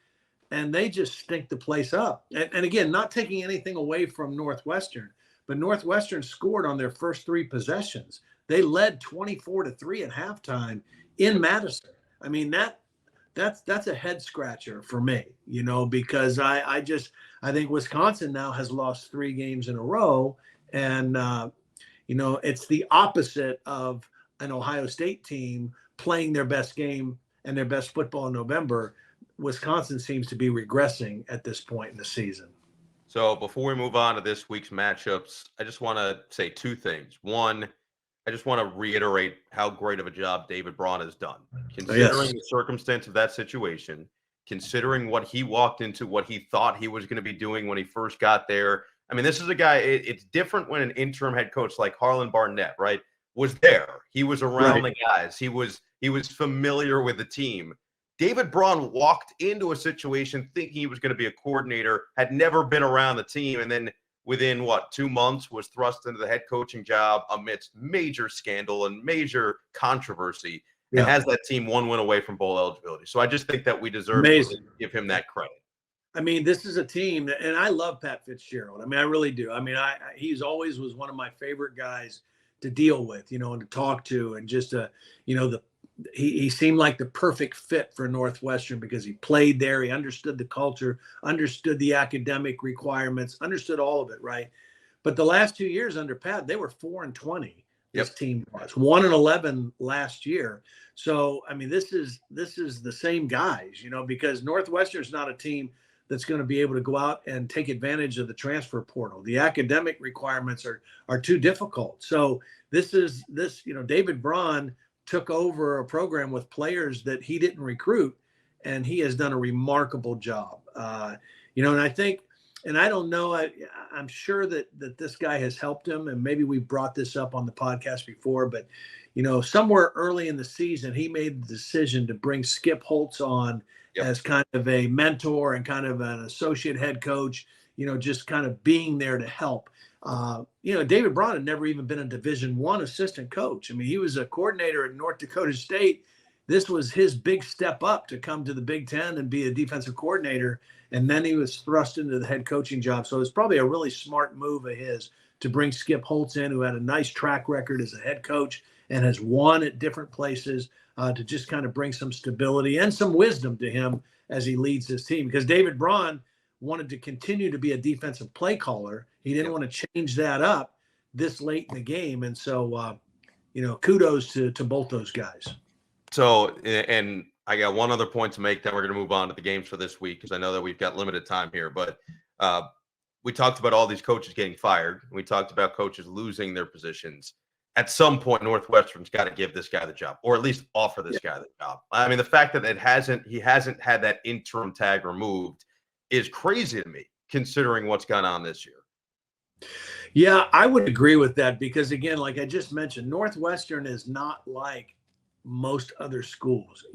And they just stink the place up. And again, not taking anything away from Northwestern, but Northwestern scored on their first 3 possessions. They led 24-3 at halftime in Madison. I mean, that's a head scratcher for me, because I think Wisconsin now has lost 3 games in a row. And, it's the opposite of an Ohio State team playing their best game and their best football in November. Wisconsin seems to be regressing at this point in the season. So before we move on to this week's matchups, I just want to say 2 things. One, I just want to reiterate how great of a job David Braun has done. Considering the circumstance of that situation, considering what he walked into, what he thought he was going to be doing when he first got there. I mean, this is a guy, it's different when an interim head coach like Harlan Barnett, right, was there. He was around the guys. He was familiar with the team. David Braun walked into a situation thinking he was going to be a coordinator, had never been around the team, and then within, 2 months was thrust into the head coaching job amidst major scandal and major controversy, and has that team 1 win away from bowl eligibility. So I just think that we deserve to give him that credit. I mean, this is a team, and I love Pat Fitzgerald. I mean, I really do. I mean, he's always was one of my favorite guys to deal with, and to talk to, and just, he seemed like the perfect fit for Northwestern because he played there. He understood the culture, understood the academic requirements, understood all of it, right? But the last 2 years under Pat, they were 4-20. This team was 1-11 last year. So, I mean, this is the same guys, because Northwestern's not a team that's going to be able to go out and take advantage of the transfer portal. The academic requirements are too difficult. So David Braun took over a program with players that he didn't recruit, and he has done a remarkable job. And I think, and I don't know, I'm sure that this guy has helped him, and maybe we brought this up on the podcast before, but, somewhere early in the season, he made the decision to bring Skip Holtz on as kind of a mentor and kind of an associate head coach, just kind of being there to help. David Braun had never even been a Division I assistant coach. I mean, he was a coordinator at North Dakota State. This was his big step up to come to the Big Ten and be a defensive coordinator. And then he was thrust into the head coaching job. So it's probably a really smart move of his to bring Skip Holtz in, who had a nice track record as a head coach and has won at different places, to just kind of bring some stability and some wisdom to him as he leads his team. Because David Braun wanted to continue to be a defensive play caller. He didn't want to change that up this late in the game. And so, kudos to both those guys. So, and I got one other point to make, then we're going to move on to the games for this week, because I know that we've got limited time here. But we talked about all these coaches getting fired. We talked about coaches losing their positions. At some point, Northwestern's got to give this guy the job, or at least offer this guy the job. I mean, the fact that he hasn't had that interim tag removed is crazy to me, considering what's gone on this year. Yeah, I would agree with that because, again, like I just mentioned, Northwestern is not like most other schools,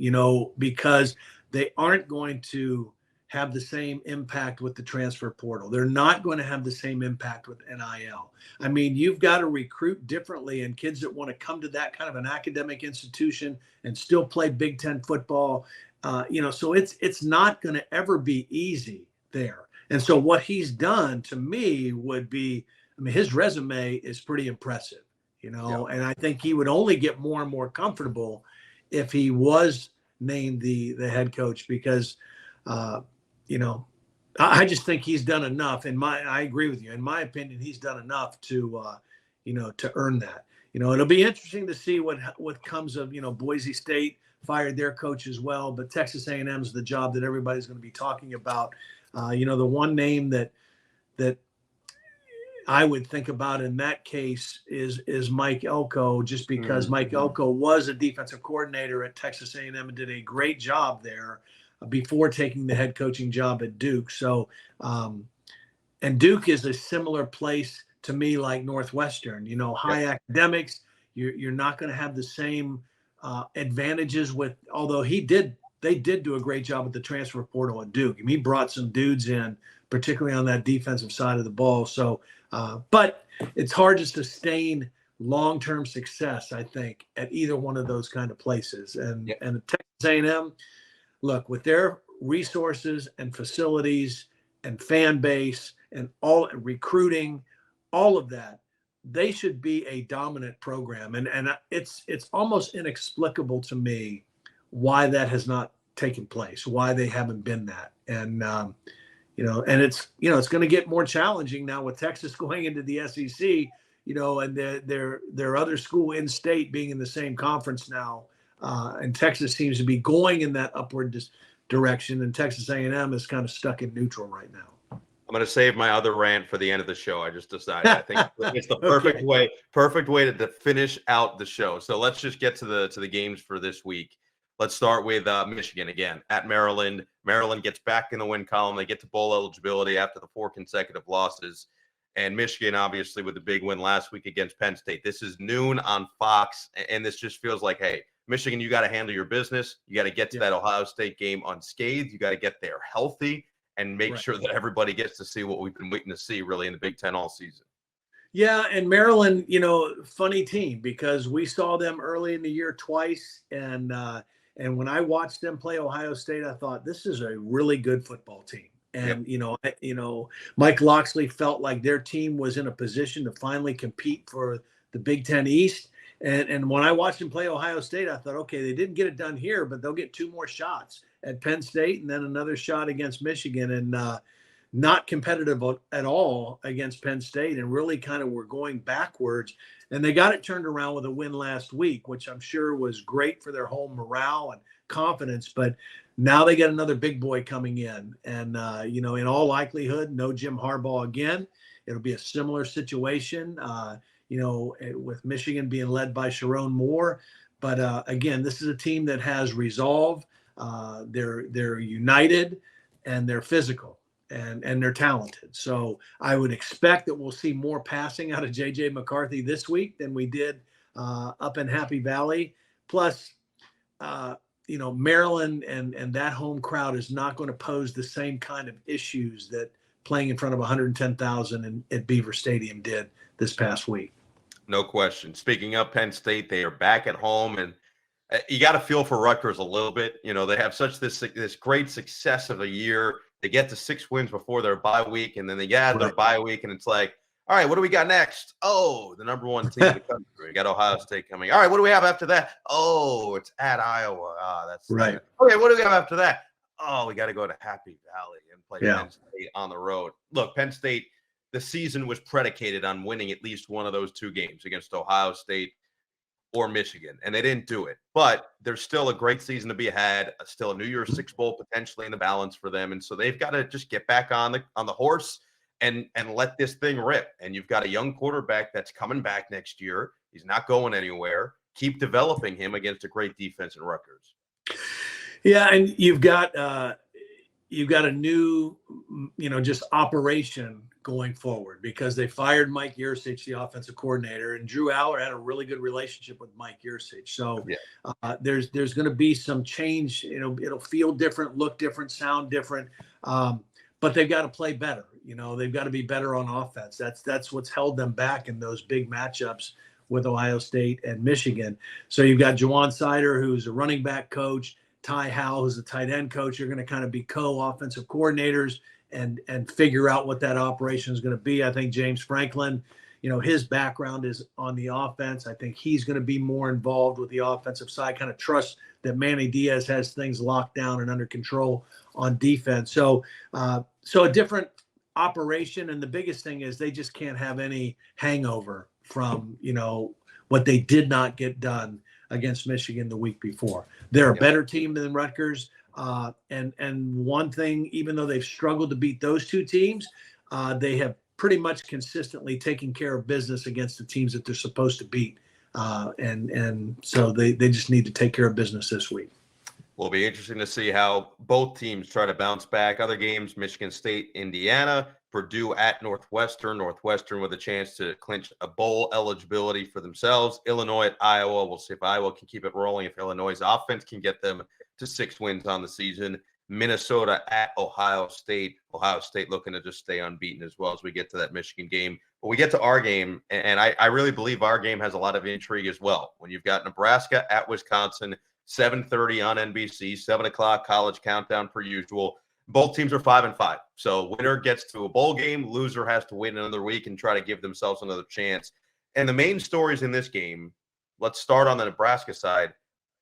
because they aren't going to have the same impact with the transfer portal. They're not going to have the same impact with NIL. I mean, you've got to recruit differently, and kids that want to come to that kind of an academic institution and still play Big Ten football, so it's not going to ever be easy there. And so what he's done to me would be, I mean, his resume is pretty impressive, and I think he would only get more and more comfortable if he was named the head coach because, I just think he's done enough. I agree with you. In my opinion, he's done enough to earn that. It'll be interesting to see what comes of, Boise State fired their coach as well, but Texas A&M is the job that everybody's going to be talking about. The one name that I would think about in that case is Mike Elko, just because Mike Elko was a defensive coordinator at Texas A&M and did a great job there before taking the head coaching job at Duke. So, and Duke is a similar place to me like Northwestern, high academics. You're not going to have the same advantages although they did do a great job with the transfer portal at Duke. I mean, he brought some dudes in, particularly on that defensive side of the ball. So, but it's hard to sustain long-term success, I think, at either one of those kind of places. And Texas A&M, look, with their resources and facilities and fan base and all recruiting, all of that, they should be a dominant program. And it's almost inexplicable to me why that has not taken place, why they haven't been that. And, and it's going to get more challenging now with Texas going into the SEC, and their other school in state being in the same conference now. And Texas seems to be going in that upward direction, and Texas A&M is kind of stuck in neutral right now. I'm going to save my other rant for the end of the show. I just decided. I think it's the perfect way to finish out the show. So let's just get to the games for this week. Let's start with Michigan again at Maryland. Maryland gets back in the win column. They get to bowl eligibility after the 4 consecutive losses. And Michigan, obviously, with the big win last week against Penn State. This is noon on Fox, and this just feels like, hey, Michigan, you got to handle your business. You got to get to that Ohio State game unscathed. You got to get there healthy and make sure that everybody gets to see what we've been waiting to see really in the Big Ten all season. Yeah, and Maryland, funny team because we saw them early in the year twice, and when I watched them play Ohio State, I thought this is a really good football team. And Mike Loxley felt like their team was in a position to finally compete for the Big Ten East. And when I watched them play Ohio State, I thought, okay, they didn't get it done here, but they'll get 2 more shots at Penn State and then another shot against Michigan, and not competitive at all against Penn State, and really kind of were going backwards. And they got it turned around with a win last week, which I'm sure was great for their home morale and confidence. But now they get another big boy coming in, and in all likelihood, no Jim Harbaugh again. It'll be a similar situation, with Michigan being led by Sharon Moore. But again, this is a team that has resolve. They're united, and they're physical, and they're talented. So I would expect that we'll see more passing out of J.J. McCarthy this week than we did up in Happy Valley. Plus, Maryland and that home crowd is not going to pose the same kind of issues that playing in front of 110,000 at Beaver Stadium did this past week. No question. Speaking of Penn State, they are back at home, and you got to feel for Rutgers a little bit. They have such this great success of a year. They get to 6 wins before their bye week, and then they get their bye week, and it's like, all right, what do we got next? Oh, the number 1 team in the country. We got Ohio State coming. All right, what do we have after that? Oh, it's at Iowa. That's right. Okay, what do we have after that? Oh, we got to go to Happy Valley and play Penn State on the road. Look, Penn State, the season was predicated on winning at least one of those 2 games against Ohio State or Michigan, and they didn't do it. But there's still a great season to be had, still a New Year's Six Bowl potentially in the balance for them, and so they've got to just get back on the horse and let this thing rip. And you've got a young quarterback that's coming back next year. He's not going anywhere. Keep developing him against a great defense in Rutgers. Yeah, and you've got a new, just operation going forward, because they fired Mike Yurcich, the offensive coordinator, and Drew Aller had a really good relationship with Mike Yurcich. So there's going to be some change. It'll feel different, look different, sound different, but they've got to play better. They've got to be better on offense. That's what's held them back in those big matchups with Ohio State and Michigan. So you've got Jawan Sider, who's a running back coach, Ty Howell, who's a tight end coach. You're going to kind of be co-offensive coordinators and figure out what that operation is going to be. I think James Franklin, his background is on the offense. I think he's going to be more involved with the offensive side, kind of trust that Manny Diaz has things locked down and under control on defense. So a different operation. And the biggest thing is they just can't have any hangover from, what they did not get done against Michigan the week before. They're a better team than Rutgers. And one thing, even though they've struggled to beat those 2 teams, they have pretty much consistently taken care of business against the teams that they're supposed to beat. And so they just need to take care of business this week. Will be interesting to see how both teams try to bounce back. Other games, Michigan State, Indiana, Purdue at Northwestern with a chance to clinch a bowl eligibility for themselves. Illinois at Iowa. We'll see if Iowa can keep it rolling, if Illinois' offense can get them to 6 wins on the season. Minnesota at Ohio State. Ohio State looking to just stay unbeaten as well as we get to that Michigan game. But we get to our game, and I really believe our game has a lot of intrigue as well. When you've got Nebraska at Wisconsin, 7:30 on NBC, 7 o'clock college countdown per usual. Both teams are 5-5. So winner gets to a bowl game, loser has to wait another week and try to give themselves another chance. And the main stories in this game, let's start on the Nebraska side.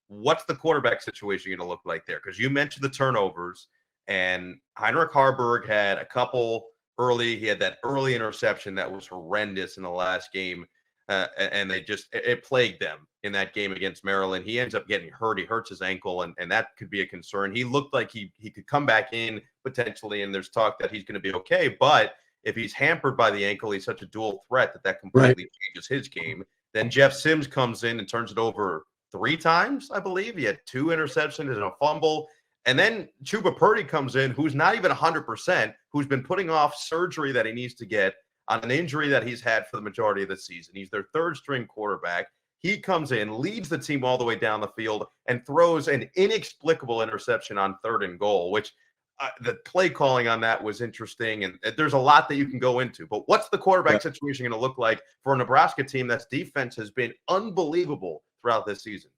What's the quarterback situation going to look like there? Because you mentioned the turnovers, and Heinrich Harburg had a couple early. He had that early interception that was horrendous in the last game. And it plagued them in that game against Maryland. He ends up getting hurt. He hurts his ankle, and that could be a concern. He looked like he could come back in potentially, and there's talk that he's going to be okay. But if he's hampered by the ankle, he's such a dual threat that completely changes his game. Then Jeff Sims comes in and turns it over 3 times, I believe. He had 2 interceptions and a fumble. And then Chuba Purdy comes in, who's not even 100%, who's been putting off surgery that he needs to get on an injury that he's had for the majority of the season. He's their 3rd-string quarterback. He comes in, leads the team all the way down the field, and throws an inexplicable interception on 3rd and goal, which the play calling on that was interesting. And there's a lot that you can go into. But what's the quarterback situation going to look like for a Nebraska team that's defense has been unbelievable throughout this season?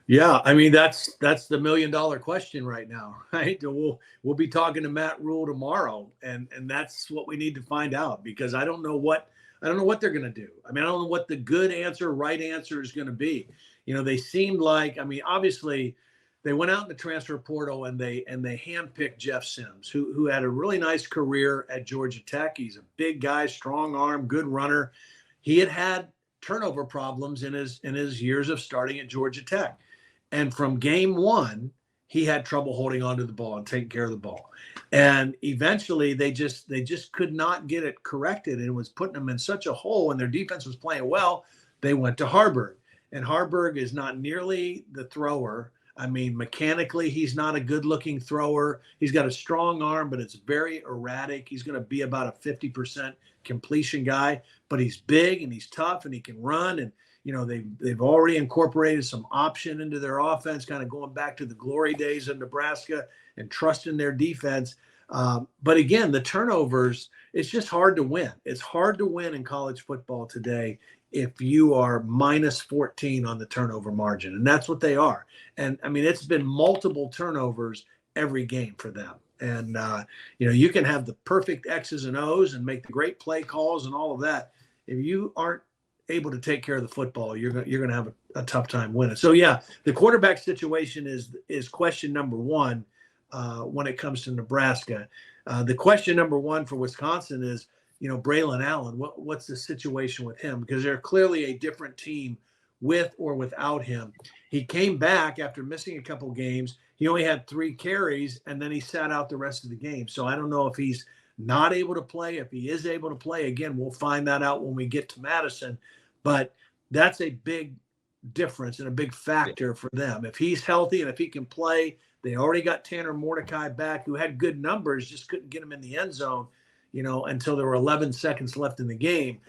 Yeah, I mean, that's the $1 million question right now, right? We'll be talking to Matt Rule tomorrow, and that's what we need to find out, because I don't know what I don't know what they're going to do. I mean, I don't know what the good answer, right answer is going to be. They seemed like, I mean, obviously they went out in the transfer portal and they handpicked Jeff Sims, who had a really nice career at Georgia Tech. He's a big guy, strong arm, good runner. He had turnover problems in his years of starting at Georgia Tech. And from game one, he had trouble holding onto the ball and taking care of the ball. And eventually they just could not get it corrected, and it was putting them in such a hole, and their defense was playing well. They went to Harburg, and Harburg is not nearly the thrower. I mean, mechanically, he's not a good-looking thrower. He's got a strong arm, but it's very erratic. He's going to be about a 50% completion guy, but he's big and he's tough and he can run. And they've already incorporated some option into their offense, kind of going back to the glory days of Nebraska and trusting their defense. But again, the turnovers, it's just hard to win. It's hard to win in college football today if you are minus 14 on the turnover margin. And that's what they are. And I mean, it's been multiple turnovers every game for them. And, you can have the perfect X's and O's and make the great play calls and all of that. If you aren't able to take care of the football, you're going to have a tough time winning. So yeah, the quarterback situation is question number one when it comes to Nebraska. The question number one for Wisconsin is, Braylon Allen, what's the situation with him? Because they're clearly a different team with or without him. He came back after missing a couple games. He only had 3 carries, and then he sat out the rest of the game. So I don't know if he's not able to play, if he is able to play. Again, we'll find that out when we get to Madison. But that's a big difference and a big factor for them. If he's healthy and if he can play, they already got Tanner Mordecai back, who had good numbers, just couldn't get him in the end zone, until there were 11 seconds left in the game.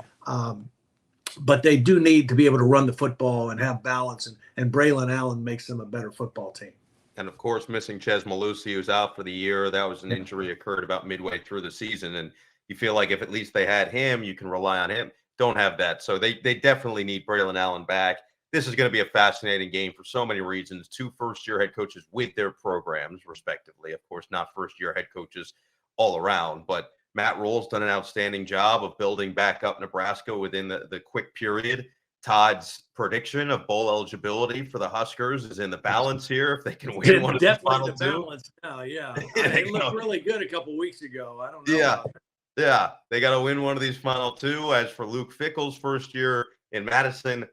But they do need to be able to run the football and have balance, and Braylon Allen makes them a better football team. And, of course, missing Ches Malusi, who's out for the year. That was an injury occurred about midway through the season. And you feel like if at least they had him, you can rely on him. Don't have that. So they definitely need Braylon Allen back. This is going to be a fascinating game for so many reasons. 2 first-year head coaches with their programs, respectively. Of course, not first-year head coaches all around. But Matt Rule's done an outstanding job of building back up Nebraska within the quick period. Todd's prediction of bowl eligibility for the Huskers is in the balance here. If they can win one of the final two. Balance now, yeah. They looked really good a couple weeks ago. I don't know. Yeah. Yeah. They got to win one of these final 2. As for Luke Fickell's first year in Madison,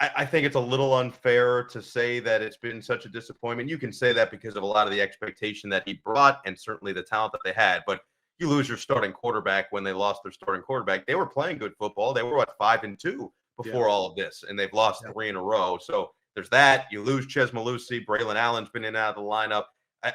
I think it's a little unfair to say that it's been such a disappointment. You can say that because of a lot of the expectation that he brought and certainly the talent that they had. But you lose your starting quarterback when they lost their starting quarterback. They were playing good football. They were 5-2 before all of this, and they've lost 3 in a row. So there's that. You lose Ches Malusi. Braylon Allen's been in and out of the lineup.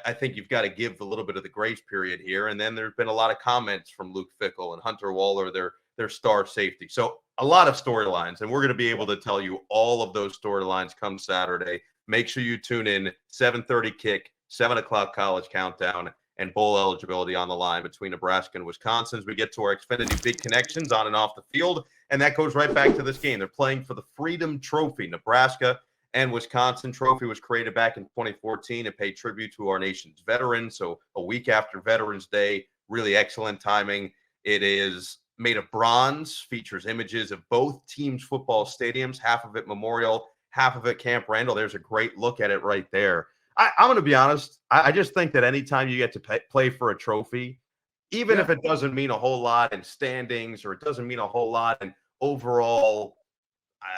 I think you've got to give a little bit of the grace period here. And then there's been a lot of comments from Luke Fickell and Hunter Waller, their star safety. So a lot of storylines, and we're going to be able to tell you all of those storylines come Saturday. Make sure you tune in. 7:30 kick, 7 o'clock college countdown, and bowl eligibility on the line between Nebraska and Wisconsin as we get to our Xfinity big connections on and off the field. And that goes right back to this game. They're playing for the Freedom Trophy. Nebraska and Wisconsin trophy was created back in 2014 to pay tribute to our nation's veterans. So a week after Veterans Day, really excellent timing. It is made of bronze, features images of both teams' football stadiums, half of it Memorial, half of it Camp Randall. There's a great look at it right there. I'm going to be honest. I just think that anytime you get to play for a trophy, even if it doesn't mean a whole lot in standings or it doesn't mean a whole lot in overall,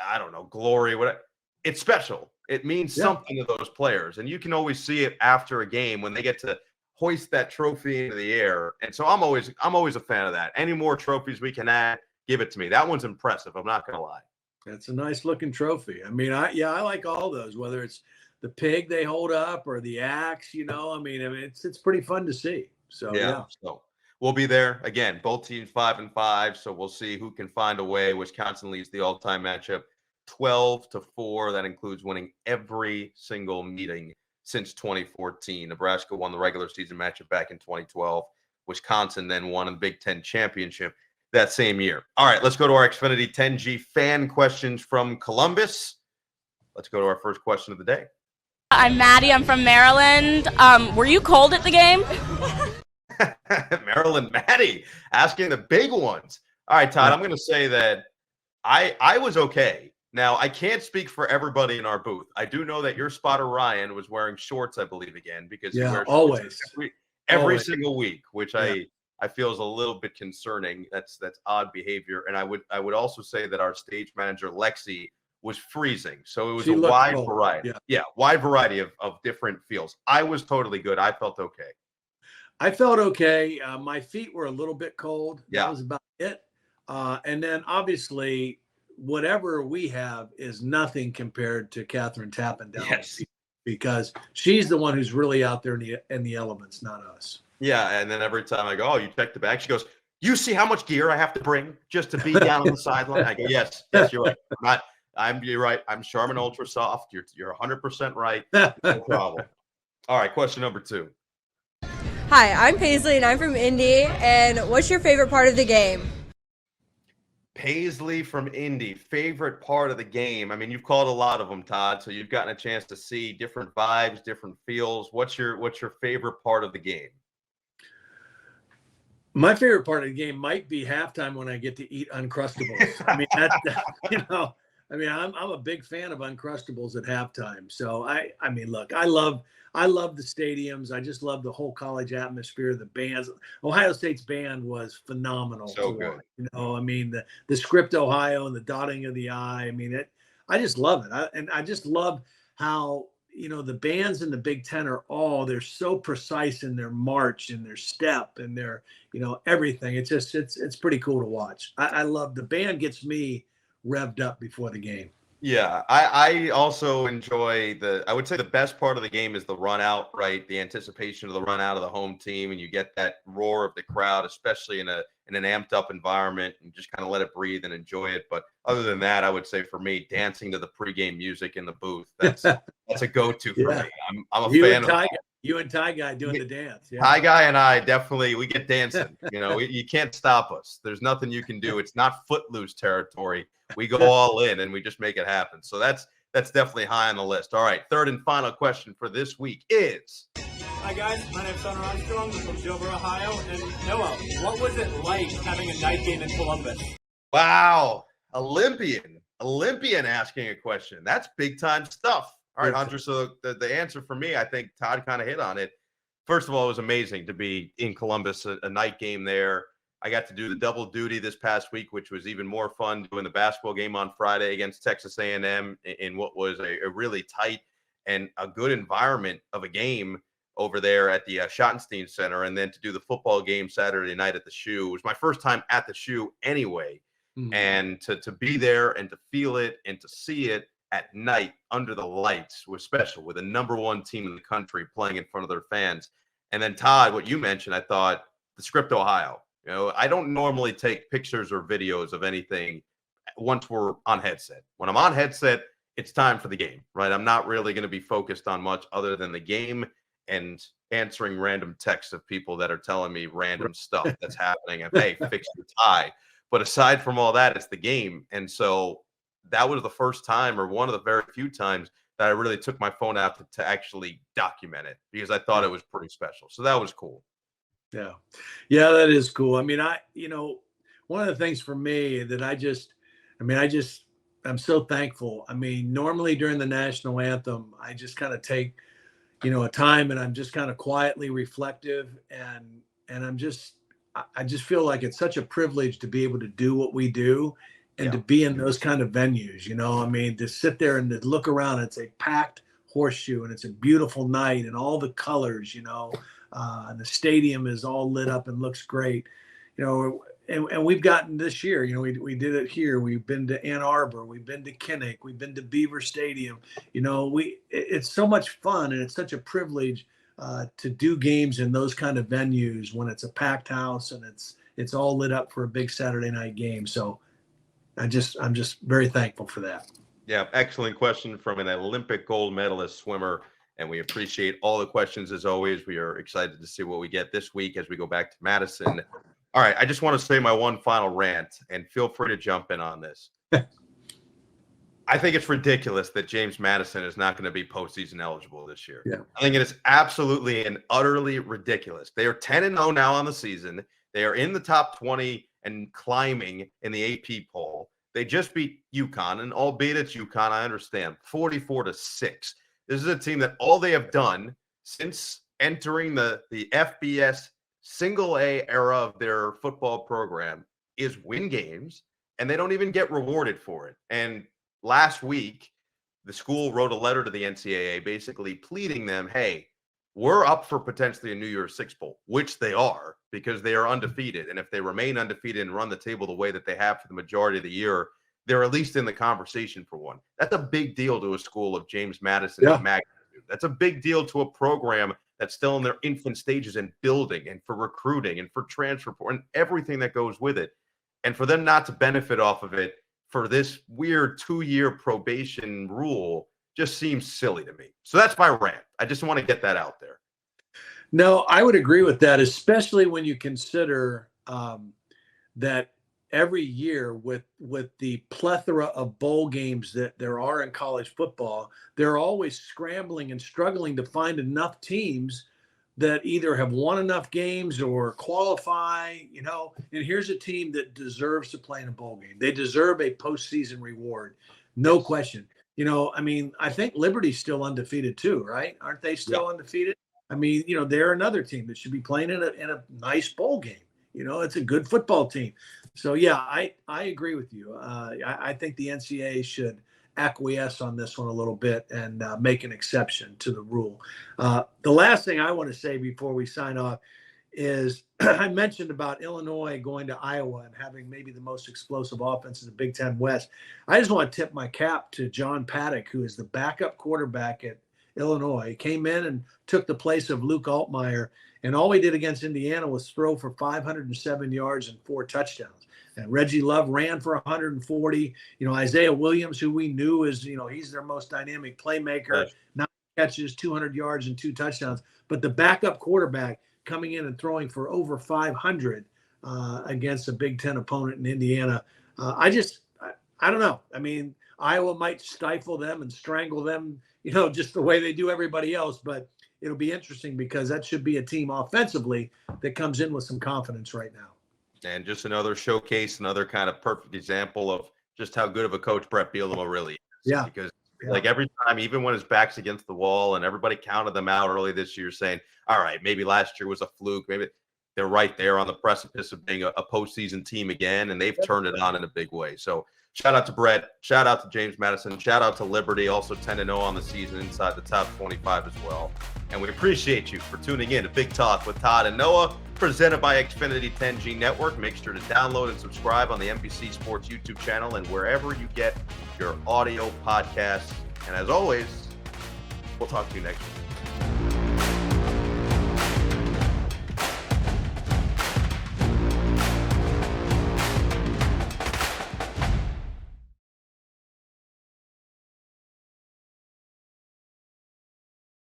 I don't know, glory, whatever, it's special. It means something to those players. And you can always see it after a game when they get to hoist that trophy into the air. And so I'm always a fan of that. Any more trophies we can add, give it to me. That one's impressive. I'm not going to lie. That's a nice looking trophy. I mean, I like all those, whether it's the pig they hold up or the axe, I mean, it's pretty fun to see. So, yeah. So we'll be there again, both teams 5-5. So we'll see who can find a way. Wisconsin leads the all-time matchup 12-4. That includes winning every single meeting since 2014. Nebraska won the regular season matchup back in 2012. Wisconsin then won the Big Ten championship that same year. All right, let's go to our Xfinity 10G fan questions from Columbus. Let's go to our first question of the day. I'm Maddie. I'm from Maryland. Were you cold at the game? Maryland Maddie asking the big ones. All right, Todd, Yeah. I'm going to say that I was okay. Now, I can't speak for everybody in our booth. I do know that your spotter, Ryan, was wearing shorts, I believe, again, because he Yeah, wears always. shorts every Always. single week, which Yeah. I feel is a little bit concerning. That's odd behavior. And I would also say that our stage manager, Lexi, was freezing. So it was She a looked wide cold. variety. Yeah. Yeah, wide variety of different feels. I was totally good. I felt okay. I felt okay. My feet were a little bit cold. That Yeah. was about it. And then obviously, whatever we have is nothing compared to Catherine Tappan down Yes. because she's the one who's really out there in the elements, not us. Yeah, and then every time I go, oh, you checked the bag. She goes, you see how much gear I have to bring just to be down on the sideline? I go, yes, you're right. You're right. I'm Charmin Ultra Soft. You're 100% right. No problem. All right, question number 2. Hi, I'm Paisley and I'm from Indy. And what's your favorite part of the game? Paisley from Indy, favorite part of the game. I mean, you've called a lot of them, Todd, so you've gotten a chance to see different vibes, different feels. What's your favorite part of the game? My favorite part of the game might be halftime when I get to eat Uncrustables. I mean, I'm a big fan of Uncrustables at halftime. So I mean, look, I love the stadiums. I just love the whole college atmosphere. The bands, Ohio State's band was phenomenal. So good. I mean, the script Ohio and the dotting of the I. I mean, I just love it. I just love how, the bands in the Big Ten they're so precise in their march and their step and their, everything. It's pretty cool to watch. I love the band gets me revved up before the game. Yeah, I also enjoy I would say the best part of the game is the run out, right? The anticipation of the run out of the home team, and you get that roar of the crowd, especially in an amped up environment, and just kind of let it breathe and enjoy it. But other than that, I would say for me, dancing to the pregame music in the booth, that's a go-to for me. I'm a fan of you and Ty Guy doing the dance. Yeah. Ty Guy and I we get dancing. You can't stop us. There's nothing you can do. It's not footloose territory. We go all in and we just make it happen. So that's definitely high on the list. All right, third and final question for this week is. Hi guys, my name's Hunter Armstrong from Dover, Ohio. And Noah, what was it like having a night game in Columbus? Wow, Olympian asking a question. That's big time stuff. All right, Hunter. So the answer for me, I think Todd kind of hit on it. First of all, it was amazing to be in Columbus, a night game there. I got to do the double duty this past week, which was even more fun, doing the basketball game on Friday against Texas A&M in what was a really tight and a good environment of a game over there at the Schottenstein Center, and then to do the football game Saturday night at the Shoe. It was my first time at the Shoe anyway, and to be there and to feel it and to see it at night under the lights was special, with the #1 team in the country playing in front of their fans. And then Todd, what you mentioned, I thought the script Ohio. I don't normally take pictures or videos of anything once we're on headset. When I'm on headset, it's time for the game, right? I'm not really going to be focused on much other than the game and answering random texts of people that are telling me random stuff that's happening. And hey, fix your tie. But aside from all that, it's the game. And so that was the first time, or one of the very few times, that I really took my phone out to actually document it, because I thought it was pretty special. So that was cool. Yeah. Yeah, that is cool. I mean, one of the things for me that I'm so thankful. I mean, normally during the national anthem, I just kind of take, a time and I'm just kind of quietly reflective, and I just feel like it's such a privilege to be able to do what we do and to be in those kind of venues, I mean, to sit there and to look around, it's a packed horseshoe and it's a beautiful night and all the colors, and the stadium is all lit up and looks great, and we've gotten this year, we did it here. We've been to Ann Arbor, we've been to Kinnick, we've been to Beaver Stadium. It's so much fun, and it's such a privilege to do games in those kind of venues when it's a packed house and it's all lit up for a big Saturday night game. So I'm just very thankful for that. Yeah, excellent question from an Olympic gold medalist swimmer. And we appreciate all the questions as always. We are excited to see what we get this week as we go back to Madison. All right, I just want to say my one final rant, and feel free to jump in on this. I think it's ridiculous that James Madison is not going to be postseason eligible this year. Yeah. I think it is absolutely and utterly ridiculous. They are 10-0 now on the season. They are in the top 20 and climbing in the AP poll. They just beat UConn, and albeit it's UConn, I understand, 44-6. This is a team that all they have done since entering the FBS single A era of their football program is win games, and they don't even get rewarded for it. And last week, the school wrote a letter to the NCAA basically pleading them, hey, we're up for potentially a New Year's Six Bowl, which they are because they are undefeated. And if they remain undefeated and run the table the way that they have for the majority of the year, they're at least in the conversation for one. That's a big deal to a school of James Madison's magnitude. That's a big deal to a program that's still in their infant stages and building, and for recruiting and for transfer and everything that goes with it. And for them not to benefit off of it for this weird 2-year probation rule just seems silly to me. So that's my rant. I just want to get that out there. No, I would agree with that, especially when you consider that every year with the plethora of bowl games that there are in college football, they're always scrambling and struggling to find enough teams that either have won enough games or qualify, and here's a team that deserves to play in a bowl game. They deserve a postseason reward. No question. I think Liberty's still undefeated too, right? Aren't they still undefeated? They're another team that should be playing in a nice bowl game. It's a good football team. So, yeah, I agree with you. I think the NCAA should acquiesce on this one a little bit and make an exception to the rule. The last thing I want to say before we sign off is I mentioned about Illinois going to Iowa and having maybe the most explosive offense in the Big Ten West. I just want to tip my cap to John Paddock, who is the backup quarterback at Illinois. He came in and took the place of Luke Altmaier, and all he did against Indiana was throw for 507 yards and 4 touchdowns. And Reggie Love ran for 140. Isaiah Williams, who we knew is, he's their most dynamic playmaker, now catches 200 yards and 2 touchdowns. But the backup quarterback coming in and throwing for over 500 against a Big Ten opponent in Indiana. I don't know. Iowa might stifle them and strangle them, just the way they do everybody else. But it'll be interesting because that should be a team offensively that comes in with some confidence right now. And just another showcase, another kind of perfect example of just how good of a coach Brett Bielema really is. Yeah. Because every time, even when his back's against the wall and everybody counted them out early this year saying, all right, maybe last year was a fluke. Maybe they're right there on the precipice of being a postseason team again, and they've turned it on in a big way. So shout out to Brett. Shout out to James Madison. Shout out to Liberty, also 10-0 on the season inside the top 25 as well. And we appreciate you for tuning in to Big Talk with Todd and Noah, presented by Xfinity 10G Network. Make sure to download and subscribe on the NBC Sports YouTube channel and wherever you get your audio podcasts. And as always, we'll talk to you next week.